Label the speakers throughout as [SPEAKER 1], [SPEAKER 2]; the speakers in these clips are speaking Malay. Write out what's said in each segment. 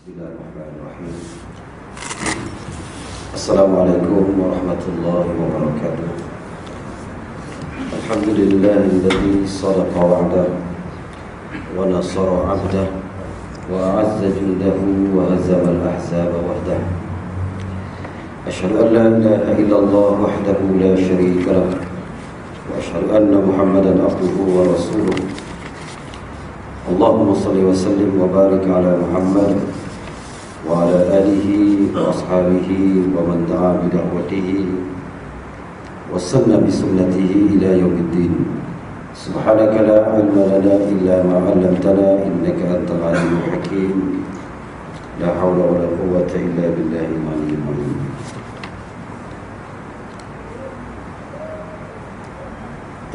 [SPEAKER 1] Bismillahirrahmanirrahim. Assalamualaikum warahmatullahi wabarakatuh. Alhamdulillahilladzi sadaqa wa'dah wa nasara 'abdah wa a'azza jundahu wa hazama al-ahzaba wahdah. Asyhadu an la ilaha illallah wahdahu la syarika lah wa asyhadu anna Muhammadan abduhu wa rasuluh. Allahumma salli wa sallim wa barik ala Muhammad wa ala alihi wa ashabihi wa man da'a bi da'watihi wa sanna bi sunnatihi ila yaumiddin. Subhanaka la ilma lana illa ma 'allamtana innaka antal alimul hakim. La haula wa la quwwata illa billahil aliyyil azim.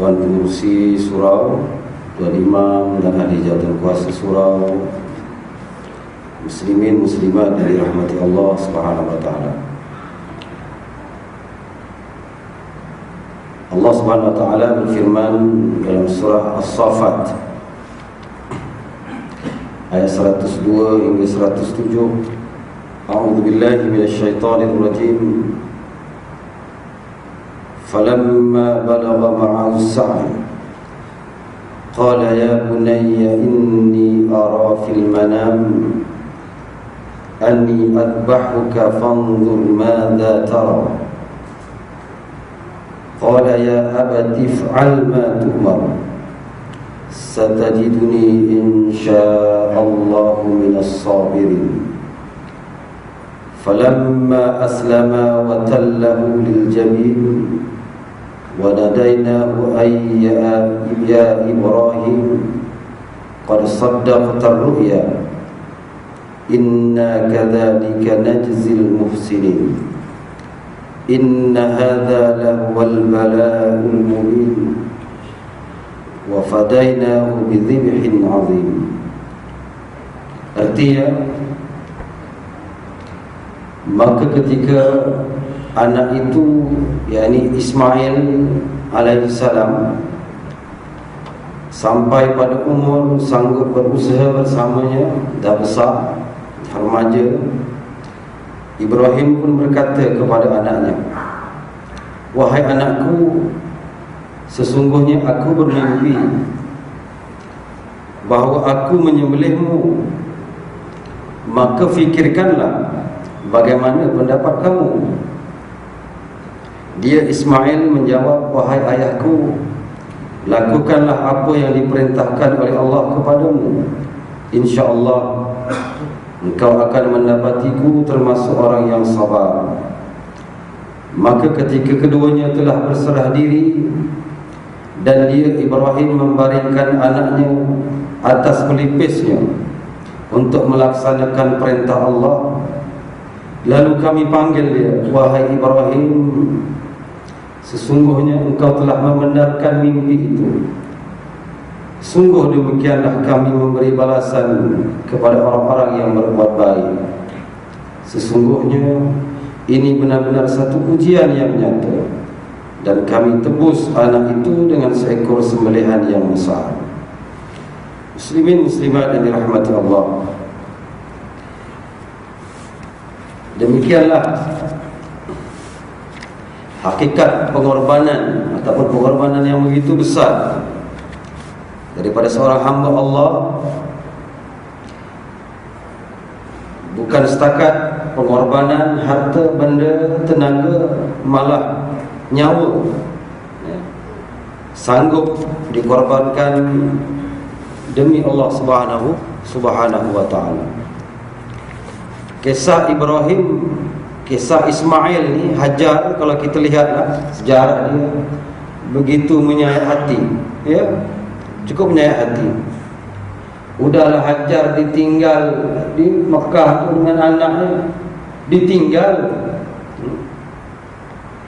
[SPEAKER 1] Tuan Pengurusi Surau, Tuan Imam dan ahli jawatan kuasa surau, muslimin muslimat yang dirahmati Allah Subhanahu wa taala. Allah Subhanahu wa taala berfirman dalam surah As-Saffat ayat 102 hingga 107. A'udzu billahi minasyaitonir rajim. Falamma balagha ma'ahu as-sa'y qala ya bunayya inni ara fil manam أني أذبحك فانظر ماذا ترى قال يا أبت افعل ما تؤمر ستجدني إن شاء الله من الصابرين فلما أسلما وتله للجبين وناديناه أن يا إبراهيم قد صدقت الرؤيا Inna kadzalika najzil muhsinin. Inna hadza lahuwal bala'ul mubin. Wa fadainahu bidhibhin 'azim. Artinya, maka ketika anak itu, yakni Ismail alaihissalam, sampai pada umur sanggup berusaha bersamanya, dah besar, remaja, Ibrahim pun berkata kepada anaknya, wahai anakku, sesungguhnya aku bermimpi bahawa aku menyembelihmu, maka fikirkanlah bagaimana pendapat kamu. Dia Ismail menjawab, wahai ayahku, lakukanlah apa yang diperintahkan oleh Allah kepadamu. InsyaAllah engkau akan mendapatiku termasuk orang yang sabar. Maka ketika keduanya telah berserah diri dan dia Ibrahim membaringkan anaknya atas pelipisnya untuk melaksanakan perintah Allah, lalu kami panggil dia, wahai Ibrahim, sesungguhnya engkau telah membenarkan mimpi itu. Sungguh demikianlah kami memberi balasan kepada orang-orang yang berbuat baik. Sesungguhnya ini benar-benar satu ujian yang nyata, dan kami tebus anak itu dengan seekor sembelihan yang besar. Muslimin muslimat yang dirahmati Allah, demikianlah hakikat pengorbanan ataupun pengorbanan yang begitu besar daripada seorang hamba Allah. Bukan setakat pengorbanan harta, benda, tenaga, malah nyawa sanggup dikorbankan demi Allah Subhanahu wa ta'ala. Kisah Ibrahim, kisah Ismail ni, Hajar, kalau kita lihatlah sejarah dia, begitu menyayat hati, ya, cukup menyayat hati. Udahlah Hajar ditinggal di Mekah tu dengan anaknya, ditinggal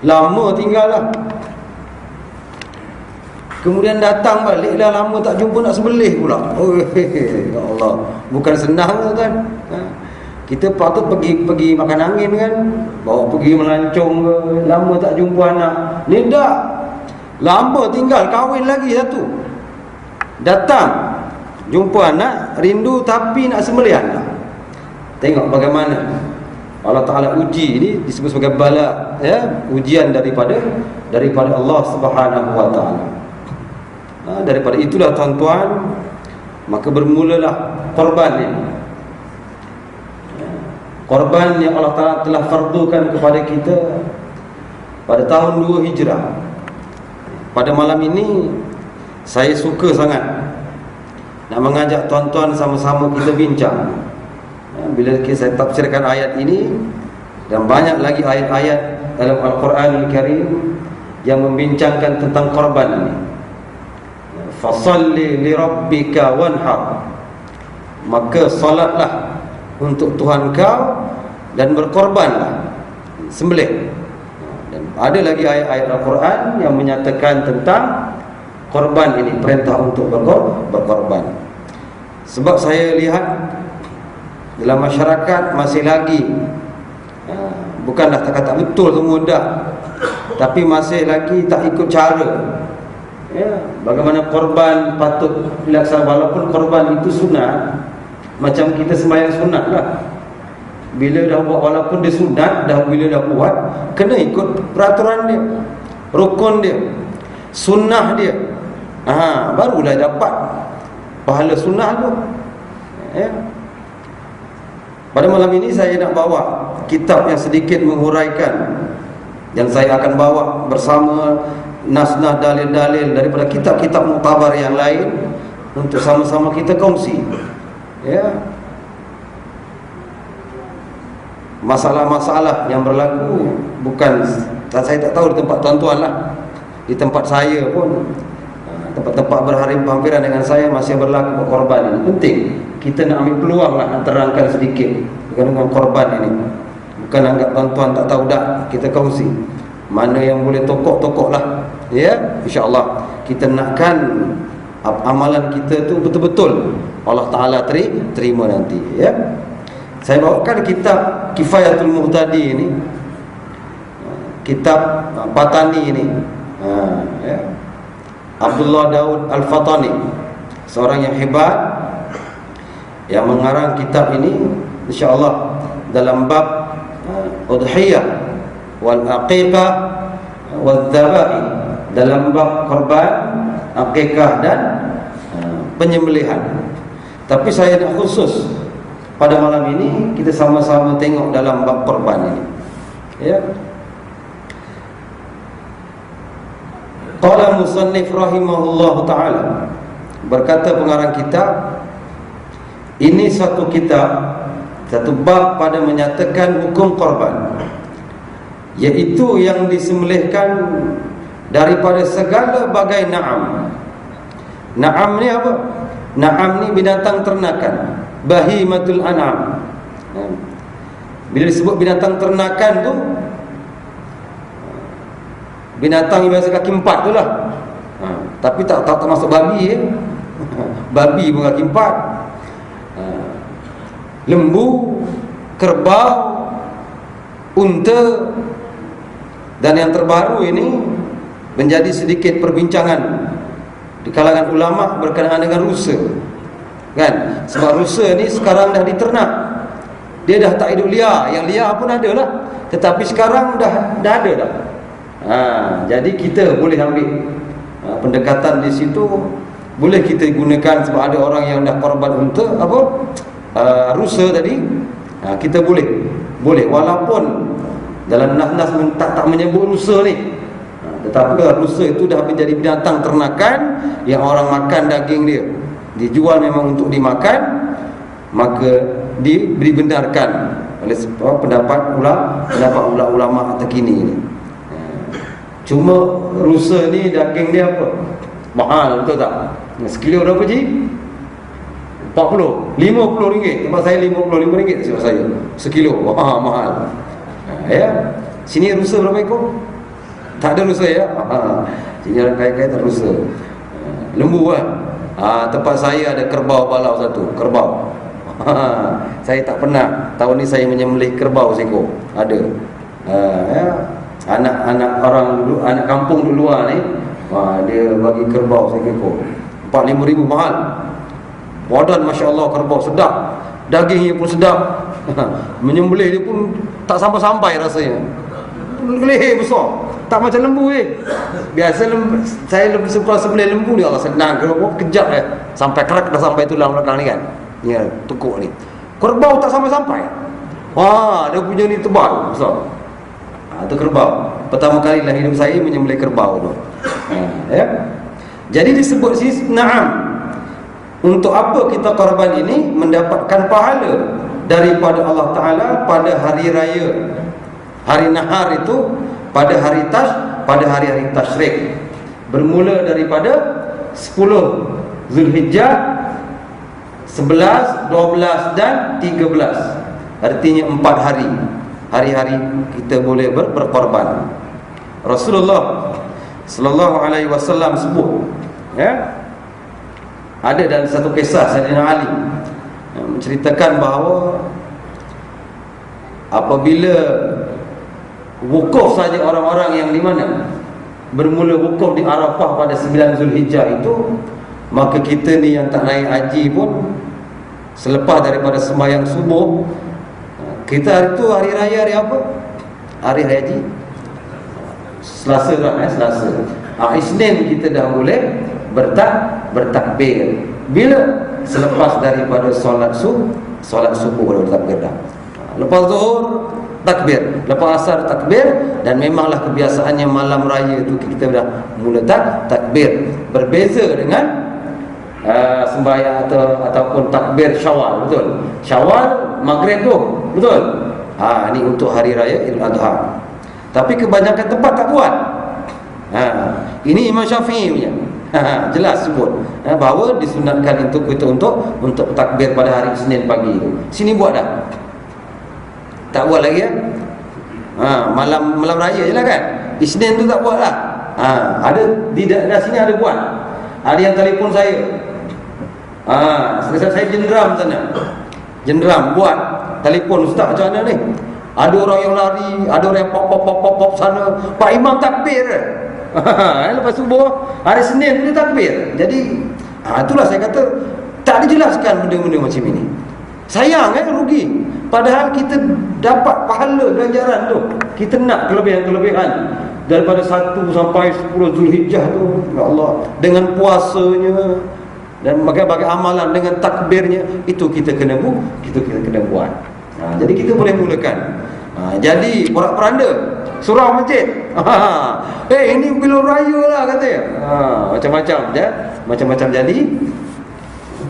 [SPEAKER 1] lama, tinggal lah. Kemudian datang balik, dah lama tak jumpa, nak sembelih pula. Oh ya Allah, bukan senang kan. Kita patut pergi makan angin kan, bawa pergi melancong ke, lama tak jumpa anak. Ni dah lama tinggal, kahwin lagi satu, datang jumpa anak, rindu tapi nak sembelih anak. Tengok bagaimana Allah Ta'ala uji ini, disebut sebagai bala, ya, ujian daripada Allah Subhanahu wa Ta'ala. Daripada itulah tuan-tuan, maka bermulalah korban ini. Korban yang Allah Ta'ala telah fardukan kepada kita pada tahun 2 Hijrah. Pada malam ini saya suka sangat nak mengajak tuan-tuan sama-sama kita bincang. Bila saya tafsirkan ayat ini, dan banyak lagi ayat-ayat dalam Al-Quran Al-Karim yang membincangkan tentang korban ini. Fasalli li rabbika wanhar, maka salatlah untuk Tuhan kau dan berkorbanlah, sembelih. Dan ada lagi ayat-ayat Al-Quran yang menyatakan tentang korban ini, perintah untuk berkorban. Sebab saya lihat dalam masyarakat masih lagi, bukanlah tak betul semua dah, tapi masih lagi tak ikut cara, ya, bagaimana korban patut dilaksanakan. Walaupun korban itu sunat, macam kita sembahyang sunat lah. Bila dah buat, walaupun dia sunat, bila dah buat, kena ikut peraturan dia, rukun dia, sunnah dia, barulah dapat pahala sunnah tu, ya. Pada malam ini saya nak bawa kitab yang sedikit menguraikan, yang saya akan bawa bersama nas-nas, dalil-dalil daripada kitab-kitab muktabar yang lain untuk sama-sama kita kongsi, ya, masalah-masalah yang berlaku. Bukan, saya tak tahu di tempat tuan-tuan lah, di tempat saya pun, tempat-tempat berhampiran dengan saya masih berlaku korban ini. Penting kita nak ambil peluang lah, nak terangkan sedikit dengan korban ini. Bukan anggap tuan-tuan tak tahu dah, kita kongsi mana yang boleh tokok lah, ya. InsyaAllah kita nakkan amalan kita tu betul-betul Allah Ta'ala terima nanti, ya. Saya bawakan kitab Kifayatul Muhtadi ini, kitab Batani ini, ya. Abdullah Daud Al-Fatani, seorang yang hebat yang mengarang kitab ini, insyaAllah dalam bab udhiyah wal aqiqah wal dhaba'i, dalam bab korban, aqiqah dan penyembelihan. Tapi saya nak khusus pada malam ini kita sama-sama tengok dalam bab korban ini, ya. Qala musannif rahimahullahu ta'ala, berkata pengarang kitab, ini satu kitab, satu bab pada menyatakan hukum korban, iaitu yang disembelihkan daripada segala bagai na'am. Na'am ni apa? Na'am ni binatang ternakan, bahimatul an'am. Bila disebut binatang ternakan tu, binatang yang biasa kaki 4 tu lah, tapi tak masuk babi, ya. Babi pun kaki 4, lembu, kerbau, unta. Dan yang terbaru ini menjadi sedikit perbincangan di kalangan ulama berkenaan dengan rusa, kan? Sebab rusa ni sekarang dah diternak, dia dah tak hidup liar. Yang liar pun ada lah, tetapi sekarang dah ada dah. Jadi kita boleh ambil pendekatan di situ, boleh kita gunakan. Sebab ada orang yang dah korban unta, rusa tadi, kita boleh walaupun dalam nas-nas tak menyebut rusa ni, tetapi kalau rusa itu dah menjadi binatang ternakan yang orang makan daging dia, dijual memang untuk dimakan, maka dibenarkan oleh pendapat ulama terkini ini. Cuma rusa ni daging dia apa? Mahal, betul tak? Sekilo berapa ji? 40, 50 ringgit. Tempat saya 55 ringgit sebab saya sekilo. Mahal. Ya. Sini rusa berapa ekor? Tak ada rusa, ya. Sini orang kaya-kaya tak rusa. Lembu kan? Tempat saya ada kerbau balau satu. Kerbau. Saya tak pernah. Tahun ni saya menyembelih kerbau seekor. Ada. Ya. Anak orang dulu, anak kampung dulu luar ni, dia bagi kerbau seekor, 45,000 mahal. Wadan, Masya Allah, kerbau sedap. dagingnya pun sedap. Menyembelih dia pun tak sampai-sampai rasanya, leher besar, tak macam lembu biasa saya lebih suka sembelih lembu ni, Allah senang, kalau kejap sampai kerak dah, sampai tulang belakang ni kan, ya, tekuk ni. Kerbau tak sampai-sampai. Wah, dia punya ni tebal besar. Itu kerbau. Pertama kali dalam hidup saya menyembelih kerbau tu. Ya. Jadi disebut sini na'am. Untuk apa kita korban ini? Mendapatkan pahala daripada Allah Ta'ala pada hari raya. Hari nahar itu pada hari-hari tasyrik. Bermula daripada 10 Zulhijjah, 11, 12 dan 13. Artinya 4 hari. Hari-hari kita boleh berkorban. Rasulullah sallallahu alaihi wasallam sebut, ya, ada dalam satu kisah Sayyidina Ali menceritakan bahawa apabila wukuf saja orang-orang yang di mana bermula wukuf di Arafah pada 9 Zulhijjah itu, maka kita ni yang tak naik haji pun selepas daripada sembahyang subuh, kita hari tu hari raya, hari apa? Hari haji Selasa kan, Selasa. Isnin kita dah boleh bertakbir. Bila? Selepas daripada solat subuh baru takbir dah. Lepas zuhur takbir, lepas asar takbir, dan memanglah kebiasaannya malam raya tu kita dah mula takbir. Berbeza dengan sembahyang ataupun takbir Syawal, betul? Syawal maghrib tu, betul? Ini untuk hari raya Idul Adha. Tapi kebanyakan tempat tak buat. Ini Imam Syafi'i punya. Jelas sebut bahawa disunatkan untuk kita untuk takbir pada hari Isnin pagi tu. Sini buat dah. Tak buat lagi ya? Malam raya je lah kan. Isnin tu tak buat lah. Ada di daerah sini ada buat. Ada yang telefon saya. Saya jenderam sana. Jenderam buat telefon, ustaz macam mana ni? Ada orang yang lari, ada orang yang pop sana. Pak Imam takbir. Lepas subuh hari Senin dia takbir. Jadi itulah saya kata tak dijelaskan benda-benda macam ini. Sayang rugi. Padahal kita dapat pahala ganjaran tu. Kita nak kelebihan-kelebihan daripada 1 sampai 10 Zulhijjah tu, ya Allah, dengan puasanya dan bagai-bagai amalan, dengan takbirnya, itu kita kena buat. Jadi kita boleh mulakan. Jadi porak-poranda surau masjid. Ini bila raya lah katanya. Macam-macam je. Macam-macam jadi.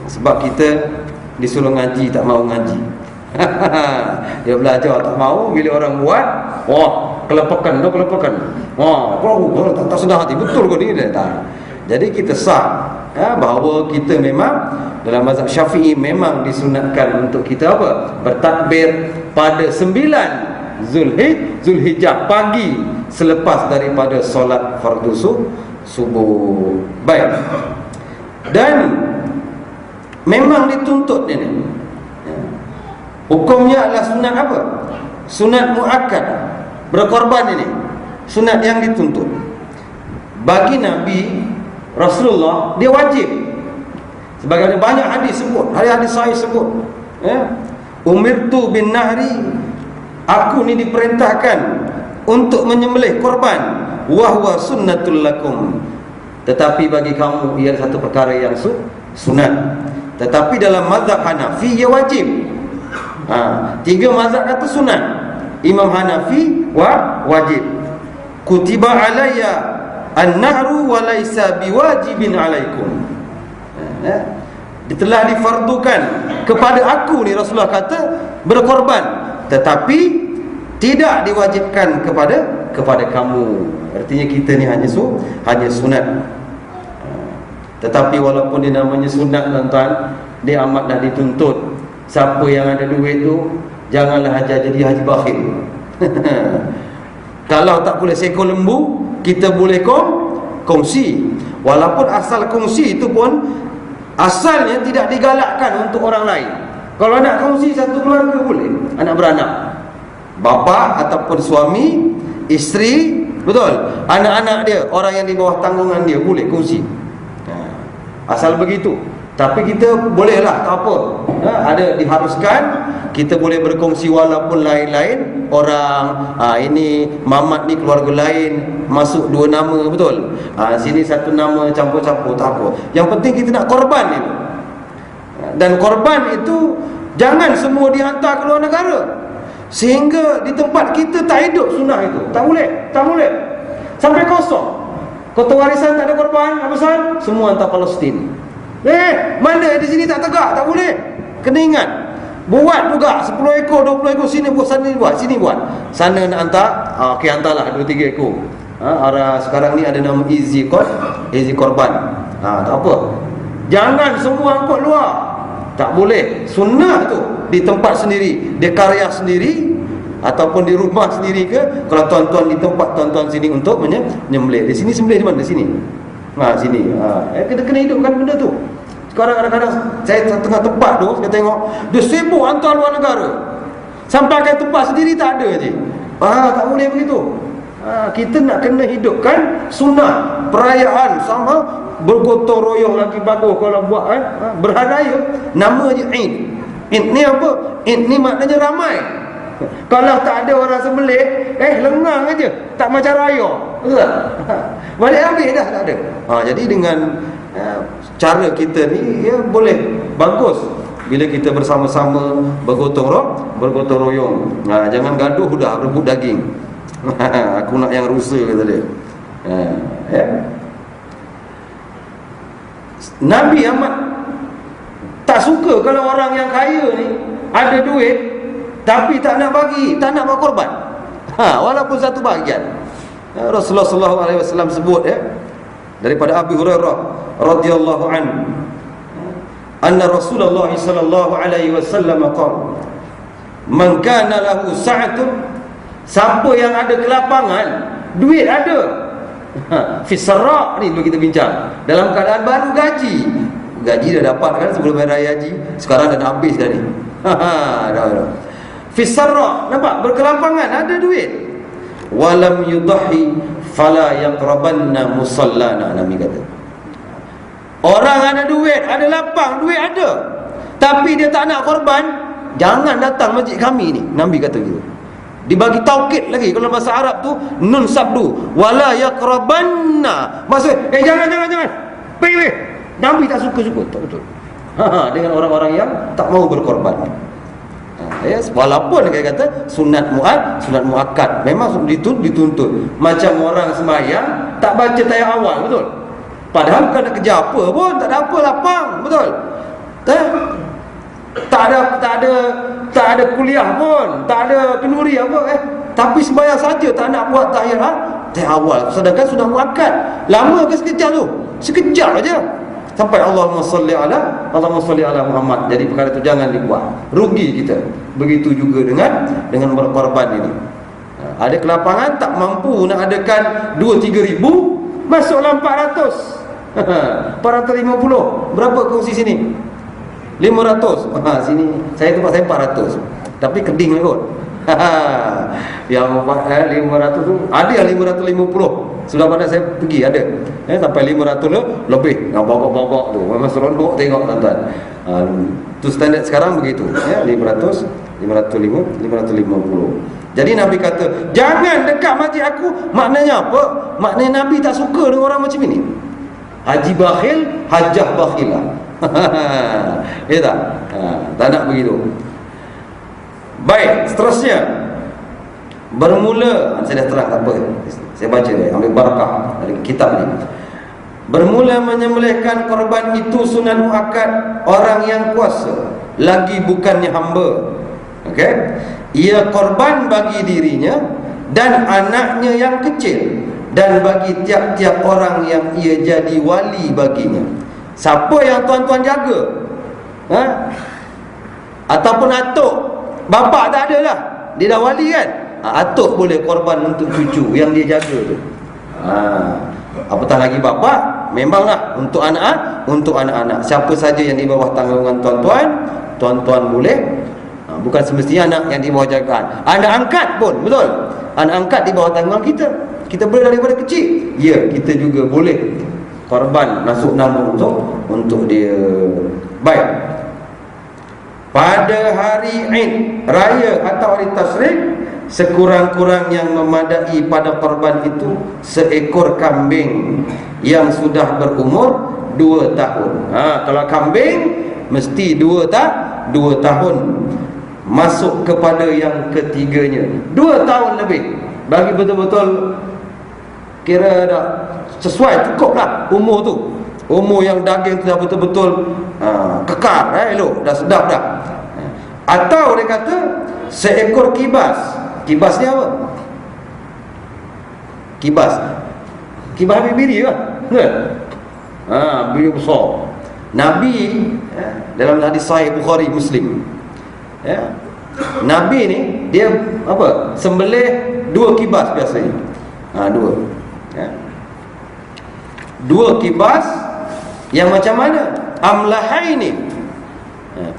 [SPEAKER 1] Sebab kita disuruh ngaji tak mau ngaji. Dia belajar tak mau, bila orang buat, kelepakan. Tak sedar hati. Betul ke ni? Tak. Jadi kita sah bahawa kita memang dalam mazhab Syafi'i memang disunatkan untuk kita apa? Bertakbir pada 9 Zulhijjah pagi selepas daripada solat fardu subuh. Baik. Dan memang dituntut ini. Hukumnya adalah sunat apa? Sunat muakkad. Berkorban ini sunat yang dituntut. Bagi Nabi Rasulullah dia wajib. Sebagaimana banyak hadis sebut, hadis sahih sebut, umirtu bin nahri, aku ni diperintahkan untuk menyembelih korban, wa huwa sunnatul lakum, tetapi bagi kamu ia satu perkara yang sunat. Tetapi dalam mazhab Hanafi ia wajib. 3 mazhab kata sunat. Imam Hanafi wajib. Kutiba alayya an-nahru wa laysa biwajibin alaikum. Telah difardukan kepada aku ni, Rasulullah kata, berkorban, tetapi tidak diwajibkan kepada kamu. Artinya kita ni hanya sunat. Tetapi walaupun dia namanya sunat, tuan-tuan, dia amatlah dituntut. Siapa yang ada duit tu janganlah jadi haji bakhil. Kalau tak boleh seekor lembu, kita boleh kongsi. Walaupun asal kongsi itu pun asalnya tidak digalakkan untuk orang lain. Kalau nak kongsi satu keluarga boleh, anak beranak, bapa ataupun suami, isteri, betul, anak-anak dia, orang yang di bawah tanggungan dia boleh kongsi. Asal begitu. Tapi kita bolehlah, tak apa, ada diharuskan kita boleh berkongsi walaupun lain-lain orang. Ini Mamat ni keluarga lain, masuk dua nama, betul. Sini satu nama campur-campur, tak apa. Yang penting kita nak korban itu. Dan korban itu jangan semua dihantar ke luar negara, sehingga di tempat kita tak hidup sunnah itu. Tak boleh, tak boleh. Sampai kosong. Kota warisan tak ada korban, apa pasal? Semua hantar Palestin. Mana di sini tak tegak, tak boleh. Kena ingat. Buat juga 10 ekor, 20 ekor, sini buat, sana buat, sini buat. Sana nak hantar, okey hantarlah 2-3 ekor. Sekarang ni ada nama Easy Korban. Tak apa. Jangan semua angkut luar. Tak boleh. Sunnah tu di tempat sendiri, dia karya sendiri, ataupun di rumah sendiri ke. Kalau tuan-tuan di tempat tuan-tuan sini untuk menyembelih. Di sini sembelih di mana? Di sini. Sini. Kita kena hidupkan benda tu. Sekarang kadang-kadang saya tengah tempat tu, saya tengok dia sibuk hantar luar negara, sampai ke tempat sendiri tak ada je. Tak boleh begitu. Kita nak kena hidupkan sunnah. Perayaan sama bergotong royong lagi bagus kalau buat berhari raya, nama je Eid. Eid ni apa? Eid ni maknanya ramai. Kalau tak ada orang sembelih, lengang aja, tak macam raya. Betul? Balik habis dah, tak ada. Jadi dengan cara kita ni boleh bagus bila kita bersama-sama bergotong royong. Jangan gaduh dah rebut daging. Aku nak yang rusa, kata dia. Nabi amat tak suka kalau orang yang kaya ni ada duit tapi tak nak bagi, tak nak berkorban. Walaupun satu bahagian. Rasulullah SAW sebut daripada Abu Hurairah radhiyallahu anhu, anna Rasulullah sallallahu alaihi wasallam qala, man kana lahu sa'atun, siapa yang ada kelapangan, duit ada, fi sarra, ni dulu kita bincang, dalam keadaan baru gaji dah dapat kan sebelum hari raya haji, sekarang dah habis dah ni. Dah. Fi sarra, nampak berkelapangan, ada duit. Walam yudahi fala yaqrabanna musallana, Nabi kata. Orang ada duit, ada lapang, duit ada, tapi dia tak nak korban, jangan datang masjid kami ni. Nabi kata gitu. Dibagi taukid lagi. Kalau bahasa Arab tu nun sabdu, wala yaqrabanna, maksud jangan. Pergi. Nabi tak suka-suka, tak betul. Dengan orang-orang yang tak mau berkorban. Walaupun dia kata sunat muakkad, memang dituntut. Macam orang sembahyang tak baca tayat awal, betul? Padahal bukan nak kerja apa pun, tak ada apa, lapang, betul? Tak ada kuliah pun, tak ada kenduri apa, tapi sembahyang saja, tak nak buat tayat awal. Sedangkan sudah muakkad. Lama ke sekejap tu? Sekejap aja. Sampai Allahumma salli ala Muhammad. Jadi perkara itu jangan dibuat, rugi kita. Begitu juga dengan berkorban ini. Ada kelapangan, tak mampu nak adakan 2-3 ribu, masuklah 400 450. Berapa kongsi sini? 500. Sini saya tempat saya 400, tapi keding lah kot. Yang 500 tu ada yang 550. Sudah pada saya pergi ada sampai 500 lebih. Bogok-bogok tu memang seronok tengok, tuan-tuan. Tu standard sekarang begitu, 500, 550. Jadi Nabi kata jangan dekat masjid aku. Maknanya apa? Maknanya Nabi tak suka dengan orang macam ini. Haji bakhil, hajjah bakhilah. Tak nak begitu. Baik, seterusnya bermula, saya dah terang, tak apa, saya baca dia, ambil barakah dari kitab ni. Bermula menyembelihkan korban itu sunat muakkad orang yang kuasa, lagi bukannya hamba. Okey, ia korban bagi dirinya dan anaknya yang kecil, dan bagi tiap-tiap orang yang ia jadi wali baginya. Siapa yang tuan-tuan jaga, ataupun atuk, bapak tak ada lah, dia dah wali kan, atuk boleh korban untuk cucu yang dia jaga tu. Apatah lagi bapak, memanglah untuk anak-anak. Siapa saja yang di bawah tanggungan tuan-tuan boleh. Bukan semestinya anak yang di bawah jagaan, anak angkat pun, betul, anak angkat di bawah tanggungan kita boleh daripada kecil. Ya, kita juga boleh korban, masuk nama untuk dia. Baik. Pada hari Id raya atau hari tasyrik, sekurang-kurang yang memadai pada korban itu seekor kambing yang sudah berumur 2 tahun. Kalau kambing mesti 2 tahun. Masuk kepada yang ketiganya 2 tahun lebih, bagi betul-betul kira dah sesuai, cukup lah umur tu, umur yang daging tu dah betul-betul kekar, elok, dah sedap dah. Atau dia kata seekor kibas. Kibas ni apa? Kibas biri lah, biri besar. Nabi dalam hadis sahih Bukhari Muslim, Nabi ni dia apa? Sembelih 2 kibas biasanya. 2 kibas yang macam mana? Amlahaini.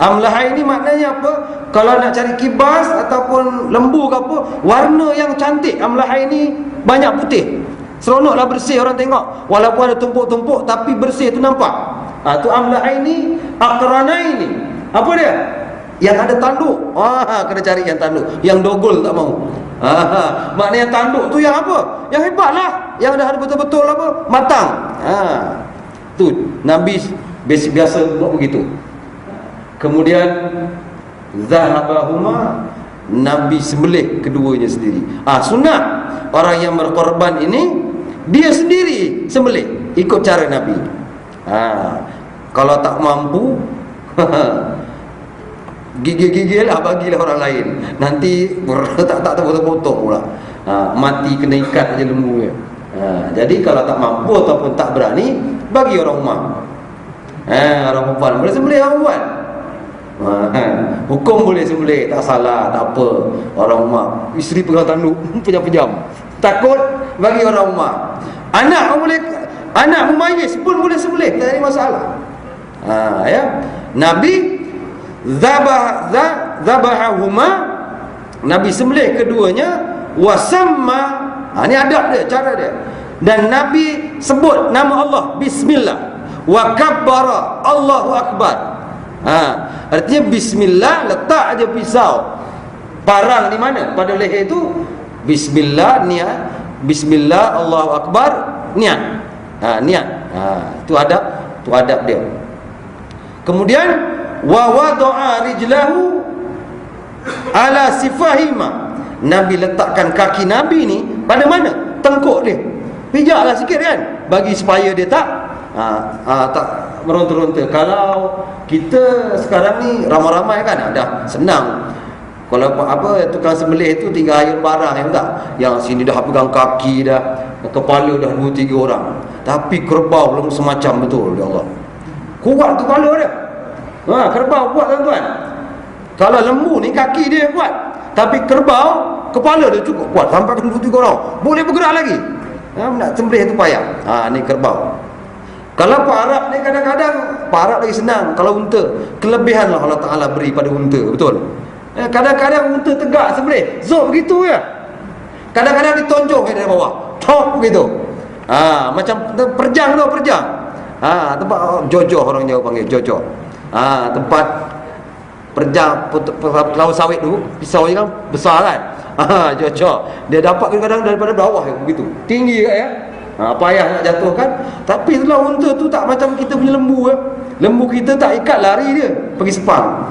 [SPEAKER 1] Amlahaini maknanya apa? Kalau nak cari kibas ataupun lembu ke apa, warna yang cantik. Amlahaini banyak putih, seronoklah, bersih orang tengok. Walaupun ada tumpuk-tumpuk tapi bersih tu nampak. Tu amlahaini. Aqranaini, apa dia? Yang ada tanduk. Kena cari yang tanduk. Yang dogol tak mau. Maknanya tanduk tu yang apa? Yang hebat lah, yang dah ada betul-betul apa? Matang. Tu Nabi biasa buat begitu. Kemudian zahabahuma, Nabi sembelih keduanya sendiri. Sunat orang yang berkorban ini dia sendiri sembelih ikut cara Nabi. Kalau tak mampu gigil-gigil lah, bagilah orang lain. Nanti tak potong-potong pula. Mati kena ikat je lembu. Jadi kalau tak mampu ataupun tak berani, bagi orang rumah. Orang perempuan boleh sembelih orang perempuan. Hukum boleh sembelih, tak salah, tak apa. Orang rumah, isteri pegang tanduk pejam-pejam, takut, bagi orang rumah. Anak boleh, anak mumayyiz pun boleh sembelih, tak ada masalah. Nabi zabahahuma, Nabi sembelih keduanya. Wasamma, ni adab dia, cara dia. Dan Nabi sebut nama Allah, bismillah. Wa kabbara, Allahu akbar. Artinya bismillah, letak aja pisau parang di mana? Pada leher itu. Bismillah, niat. Bismillah, Allahu akbar, niat. Niat. Itu adab dia. Kemudian wa wada'a rijlahu ala sifahima, Nabi letakkan kaki Nabi ni pada mana? Tengkuk dia. Pijaklah sikit kan, bagi supaya dia tak meronta-ronta. Kalau kita sekarang ni ramai-ramai kan, dah senang. Kalau apa tukang sembelih tu tinggal ayun barang, yang tak, yang sini dah pegang kaki dah, kepala dah 2-3 orang. Tapi kerbau belum semacam, betul ya Allah. Kuat kepala dia. Kerbau kuat tuan-tuan. Kalau lembu ni kaki dia kuat, tapi kerbau kepala dia cukup kuat, sampai ke 2-3 orang, boleh bergerak lagi. Nak sembelih tu payah. Ni kerbau. Kalau Pak Arab ni kadang-kadang Pak Arab lagi senang. Kalau unta, kelebihan lah Allah Ta'ala beri pada unta, betul. Kadang-kadang unta tegak sembelih, zop begitu ya. Kadang-kadang ditonjok dari bawah, tok begitu. Macam perjang tu, perjang. Tempat jojoh, orang Jawa panggil jojoh. Tempat perjang kelawar sawit tu, pisau je kan besar kan. Jojoh. Dia dapat kadang-kadang daripada bawah begitu, tinggi ya. Payah nak jatuhkan. Tapi itulah unta tu tak macam kita punya lembu. Lembu kita tak ikat, lari dia pergi sepang.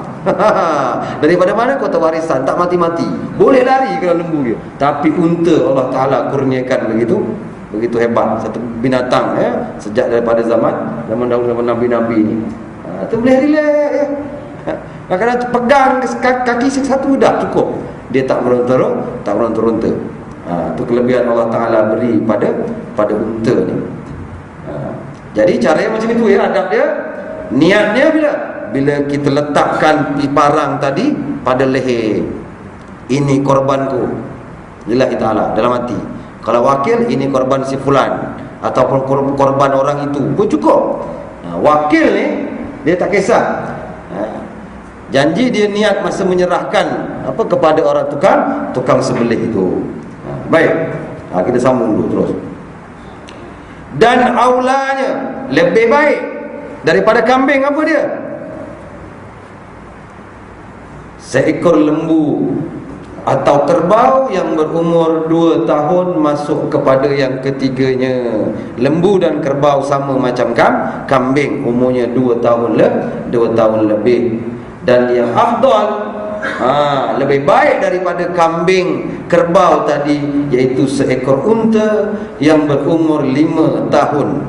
[SPEAKER 1] Daripada mana kota warisan, tak mati-mati, boleh lari kalau lembu dia. Tapi unta Allah Ta'ala kurniakan begitu hebat satu binatang sejak daripada zaman dahulu, zaman Nabi-Nabi ni. Tu boleh relax kadang-kadang pegang kaki satu dah cukup, dia tak meronta-ronta. Itu kelebihan Allah Ta'ala beri pada unta ni. Jadi caranya macam itu ya, adab dia. Niatnya bila kita letakkan parang tadi pada leher, ini korbanku lillahi ta'ala, dalam hati. Kalau wakil, ini korban si fulan, ataupun korban orang itu pun cukup. Wakil ni dia tak kisah. Janji dia niat masa menyerahkan kepada orang tukang sembelih itu. Baik, kita sambung dulu terus. Dan aulanya, lebih baik daripada kambing apa dia? Seekor lembu atau kerbau yang berumur 2 tahun masuk kepada yang ketiganya. Lembu dan kerbau sama macam kambing, umurnya 2 tahun lebih. Dan yang afdal, lebih baik daripada kambing kerbau tadi, iaitu seekor unta yang berumur 5 tahun.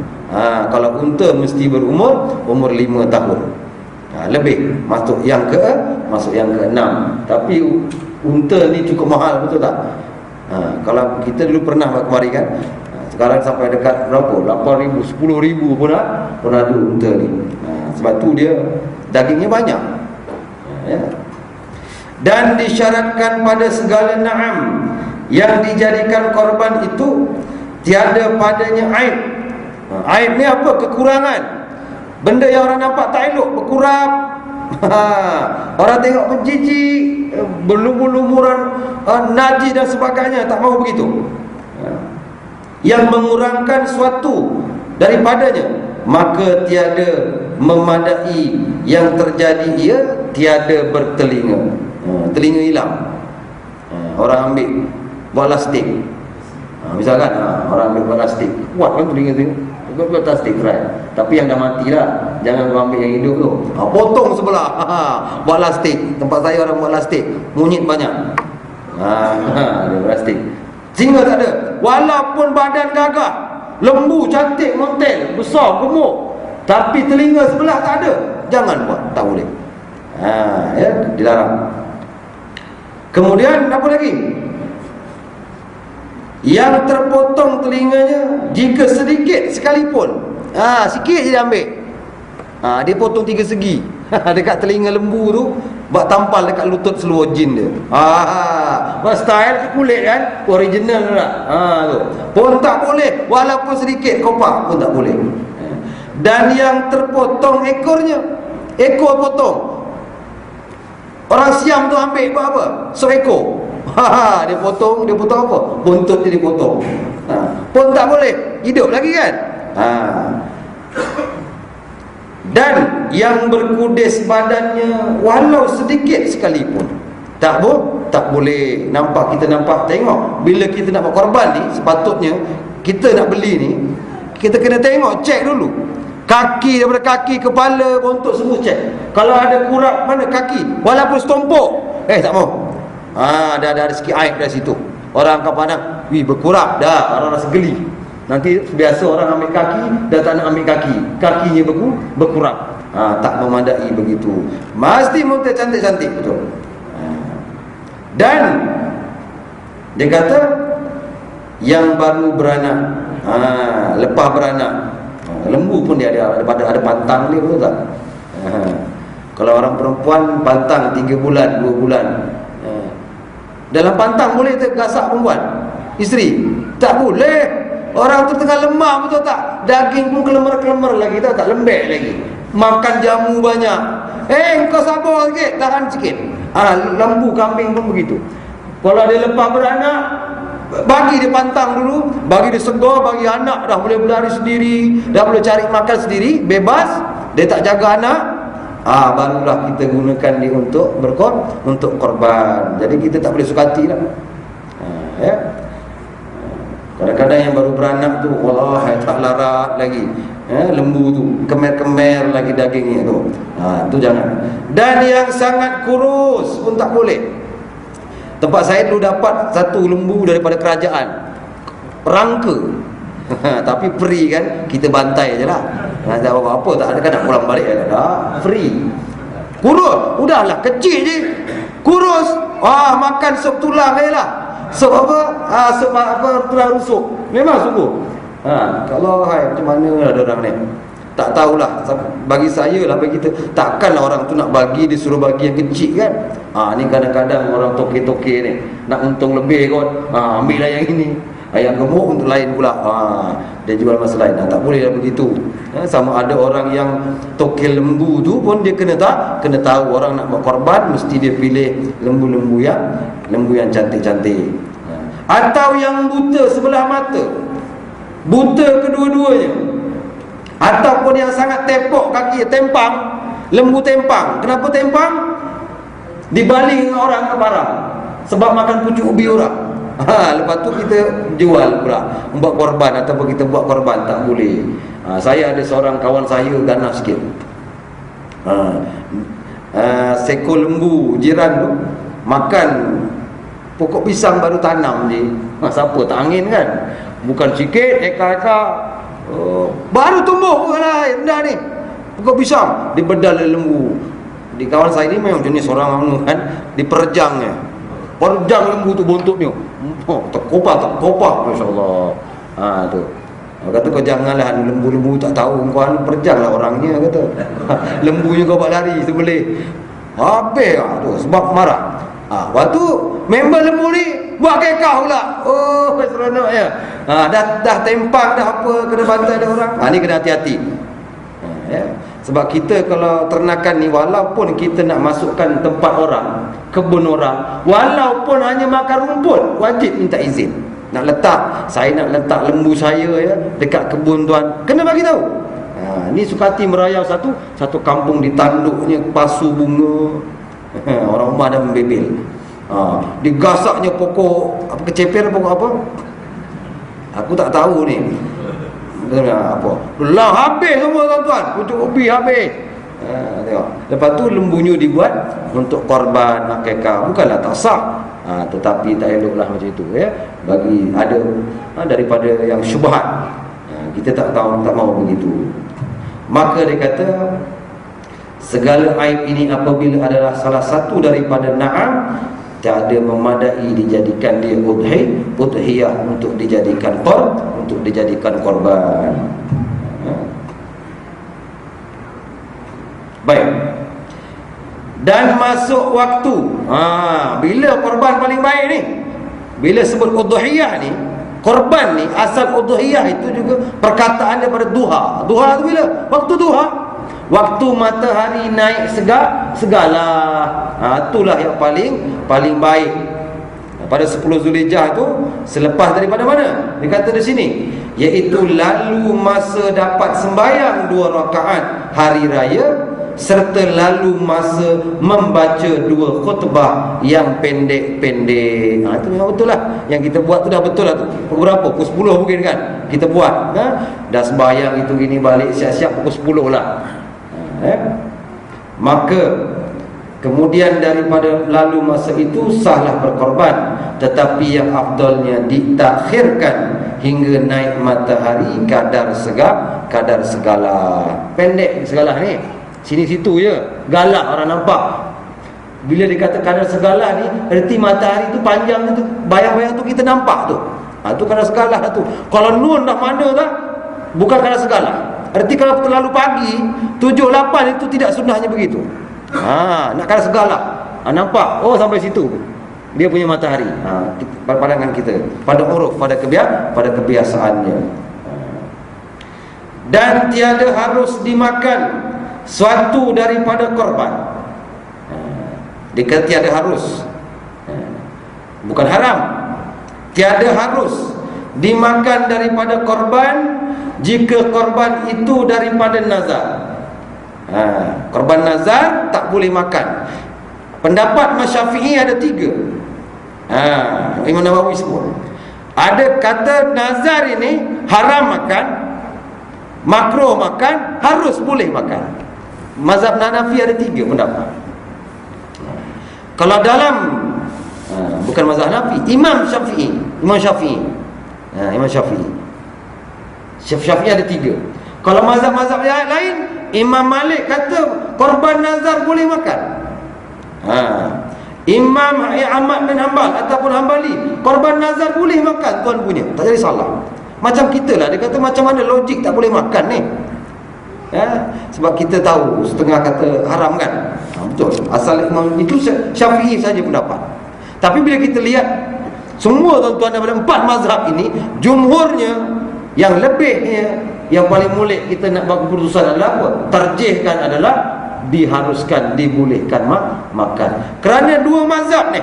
[SPEAKER 1] Kalau unta mesti berumur 5 tahun. Lebih masuk yang ke-6. Tapi unta ni cukup mahal, betul tak? Kalau kita dulu pernah kemari kan, sekarang sampai dekat berapa? 8,000, 10,000 pun ada unta ni. Sebab tu dia dagingnya banyak. Dan disyaratkan pada segala na'am yang dijadikan korban itu tiada padanya aib. Aib ni apa? Kekurangan. Benda yang orang nampak tak elok, berkurap. Orang tengok menjijik, berlumur-lumuran, najis dan sebagainya, tak mahu begitu. Yang mengurangkan suatu daripadanya, maka tiada memadai yang terjadi ia tiada bertelinga. Telinga hilang. Orang ambil plastik. Misalkan orang ambil plastik, kuat kan telinga tu. Buat plastik right. Tapi yang dah mati lah, jangan kau ambil yang hidup tu. Potong sebelah. Buat plastik. Tempat saya orang buat plastik, monyet banyak. Ada plastik. Singa tak ada. Walaupun badan gagah, lembu cantik, montel, besar, gemuk, tapi telinga sebelah tak ada, jangan buat, tak boleh. Dilarang. Kemudian apa lagi? Yang terpotong telinganya jika sedikit sekalipun, sikit je dia ambil, dia potong 3 segi dekat telinga lembu tu, buat tampal dekat lutut seluar jin dia. Style kulit kan, original tak? Tu pun tak boleh, walaupun sedikit kopak pun tak boleh. Dan yang terpotong ekornya, ekor potong, orang Siam tu ambil buat apa? Seekor. Dia potong apa? Buntut dia dipotong. Pun tak boleh, hidup lagi kan? Dan yang berkudis badannya walau sedikit sekalipun, tak boleh. Kita nampak tengok. Bila kita nak buat korban ni, sepatutnya kita nak beli ni, kita kena tengok, cek dulu kaki, daripada kaki, kepala, buntut, semua cek. Kalau ada kurap mana kaki, walaupun setumpuk, tak mau. Dah ada sikit aib dari situ. Orang akan pandang, berkurap dah, orang rasa geli. Nanti biasa orang ambil kaki, dah tak nak ambil kaki, kakinya berkurap. Tak memadai begitu. Mesti montel cantik-cantik, betul. Dan dia kata yang baru beranak, lepas beranak, lembu pun dia ada pantang dia, betul tak? Kalau orang perempuan pantang 3 bulan, 2 bulan. Dalam pantang boleh tergasak perempuan, isteri? Tak boleh. Orang tu tengah lemah, betul tak? Daging pun kelemer-kelemer lagi, tahu tak? Lembek lagi. Makan jamu banyak. Kau sabar sikit, tahan sikit. Lembu, kambing pun begitu. Kalau dia lepas beranak, bagi dia pantang dulu, bagi dia segar, bagi anak dah boleh berlari sendiri, dah boleh cari makan sendiri, bebas. Dia tak jaga anak, barulah kita gunakan dia untuk korban. Jadi kita tak boleh suka hati lah. Kadang-kadang yang baru beranak tu, tak larat lagi, lembu tu kemer-kemer lagi dagingnya tu, tu jangan. Dan yang sangat kurus pun tak boleh. Tempat saya dulu dapat satu lembu daripada kerajaan, perangka. Tapi free kan, kita bantai je lah. Tak apa-apa, tak ada kan nak pulang balik dah, free. Kurus, udahlah, kecil je, kurus. Makan sup tulang je lah. Sup apa? Sup apa, tulang rusuk. Memang sungguh. Kalau macam mana ada orang ni, tak tahulah. Bagi saya lah, bagi kita, takkanlah orang tu nak bagi, dia suruh bagi yang kecil kan. Ni kadang-kadang orang toke-toke ni nak untung lebih kot, ambil lah yang ini. Yang gemuk untuk lain pula, dia jual masa lain. Tak boleh lah begitu. Sama ada orang yang tokil lembu tu pun dia kena tahu orang nak buat korban, mesti dia pilih lembu-lembu yang cantik-cantik. Atau yang buta sebelah mata, buta kedua-duanya, ataupun yang sangat tepok kaki, tempang, lembu tempang. Kenapa tempang? Dibaling orang ke barang sebab makan pucuk ubi orang. Lepas tu kita jual pula, buat korban, ataupun kita buat korban, tak boleh. Saya ada seorang kawan saya ganas sikit, seekor lembu jiran tu makan pokok pisang baru tanam je. Siapa tak angin kan? Bukan sikit, ekar-ekar, baru tumbuh lah dah ni pokok pisang, dibedal oleh lembu. Di kawan saya ni memang jenis orang kan, diperjangnya, perjang lembu tu buntutnya, terkopak, masya-Allah. Tu kata, kau janganlah lembu-lembu tak tahu kau perjang lah orangnya, kata. Lembunya kau buat lari sebelih habis tu sebab marah. Waktu member lembu ni buat kekah pula. Oh, seronok ya. Dah tempang dah apa, kena bantai dah orang. Ni kena hati-hati. Ya. Sebab kita kalau ternakan ni, walaupun kita nak masukkan tempat orang, kebun orang, walaupun hanya makan rumput, wajib minta izin. Nak letak, saya nak letak lembu saya ya dekat kebun tuan, kena bagi tahu. Ni sukati merayau satu kampung ditanduknya pasu bunga. Orang rumah dah membebel. Digasaknya pokok apa, keceper, pokok apa? Aku tak tahu ni. Apa? Lah habis semua tuan-tuan, pucuk ubi habis. Tengok. Lepas tu lembunya dibuat untuk korban akikah, bukanlah tak sah. Tetapi tak eloklah macam itu ya. Bagi ada daripada yang syubhat. Kita tak tahu, tak mahu begitu. Maka dia kata, segala aib ini apabila adalah salah satu daripada na'am, tiada memadai dijadikan dia udhiyah, untuk dijadikan korban. Baik. Dan masuk waktu. Bila korban paling baik ni? Bila sebut udhiyah ni, korban ni, asal udhiyah itu juga perkataan daripada duha. Duha tu bila? Waktu duha. Waktu matahari naik segala. Itulah yang paling baik. Pada 10 Zulhijjah tu, selepas daripada mana? Dia kata di sini, iaitu lalu masa dapat sembahyang 2 rakaat hari raya, serta lalu masa membaca 2 khutbah yang pendek-pendek. Itu memang betul lah. Yang kita buat tu dah betul lah tu. Pukul berapa? Pukul 10 mungkin kan kita buat. Dah sembahyang itu gini, balik siap-siap pukul 10 lah. Maka kemudian daripada lalu masa itu sahlah berkorban, tetapi yang afdalnya ditakhirkan hingga naik matahari kadar segala. Pendek segala ni, sini situ je, galak orang nampak. Bila dikata kadar segala ni, erti matahari tu panjang tu, bayang-bayang tu kita nampak tu. Tu kadar segala tu. Kalau nun dah mana tak, bukan kadar segala. Erti kalau terlalu pagi 7-8 itu tidak sunnahnya begitu. Nak kadar segala. Nampak, oh sampai situ dia punya matahari. Pada pandangan kita, pada uruf, pada kebiasaannya. Dan tiada harus dimakan suatu daripada korban. Dia tiada harus, bukan haram. Tiada harus dimakan daripada korban jika korban itu daripada nazar. Korban nazar tak boleh makan. Pendapat Imam Syafi'i ada 3. Imam Nawawi sebut. Ada kata nazar ini haram makan, makruh makan, harus boleh makan. Mazhab Hanafi ada 3 pendapat. Kalau dalam bukan mazhab Hanafi, Imam Syafi'i ada 3. Kalau mazhab-mazhab yang lain, Imam Malik kata korban nazar boleh makan. Imam Ahmad bin Hanbal ataupun Hanbali, korban nazar boleh makan tuan punya, tak jadi salah. Macam kita lah, dia kata macam mana logik tak boleh makan ni? Sebab kita tahu setengah kata haram kan. Betul. Asal Imam itu Syafi'i saja pendapat. Tapi bila kita lihat semua tuan-tuan daripada 4 mazhab ini, jumhurnya, yang lebihnya, yang paling molek kita nak buat keputusan adalah apa? Tarjihkan adalah diharuskan, dibolehkan makan. Kerana 2 mazhab ni,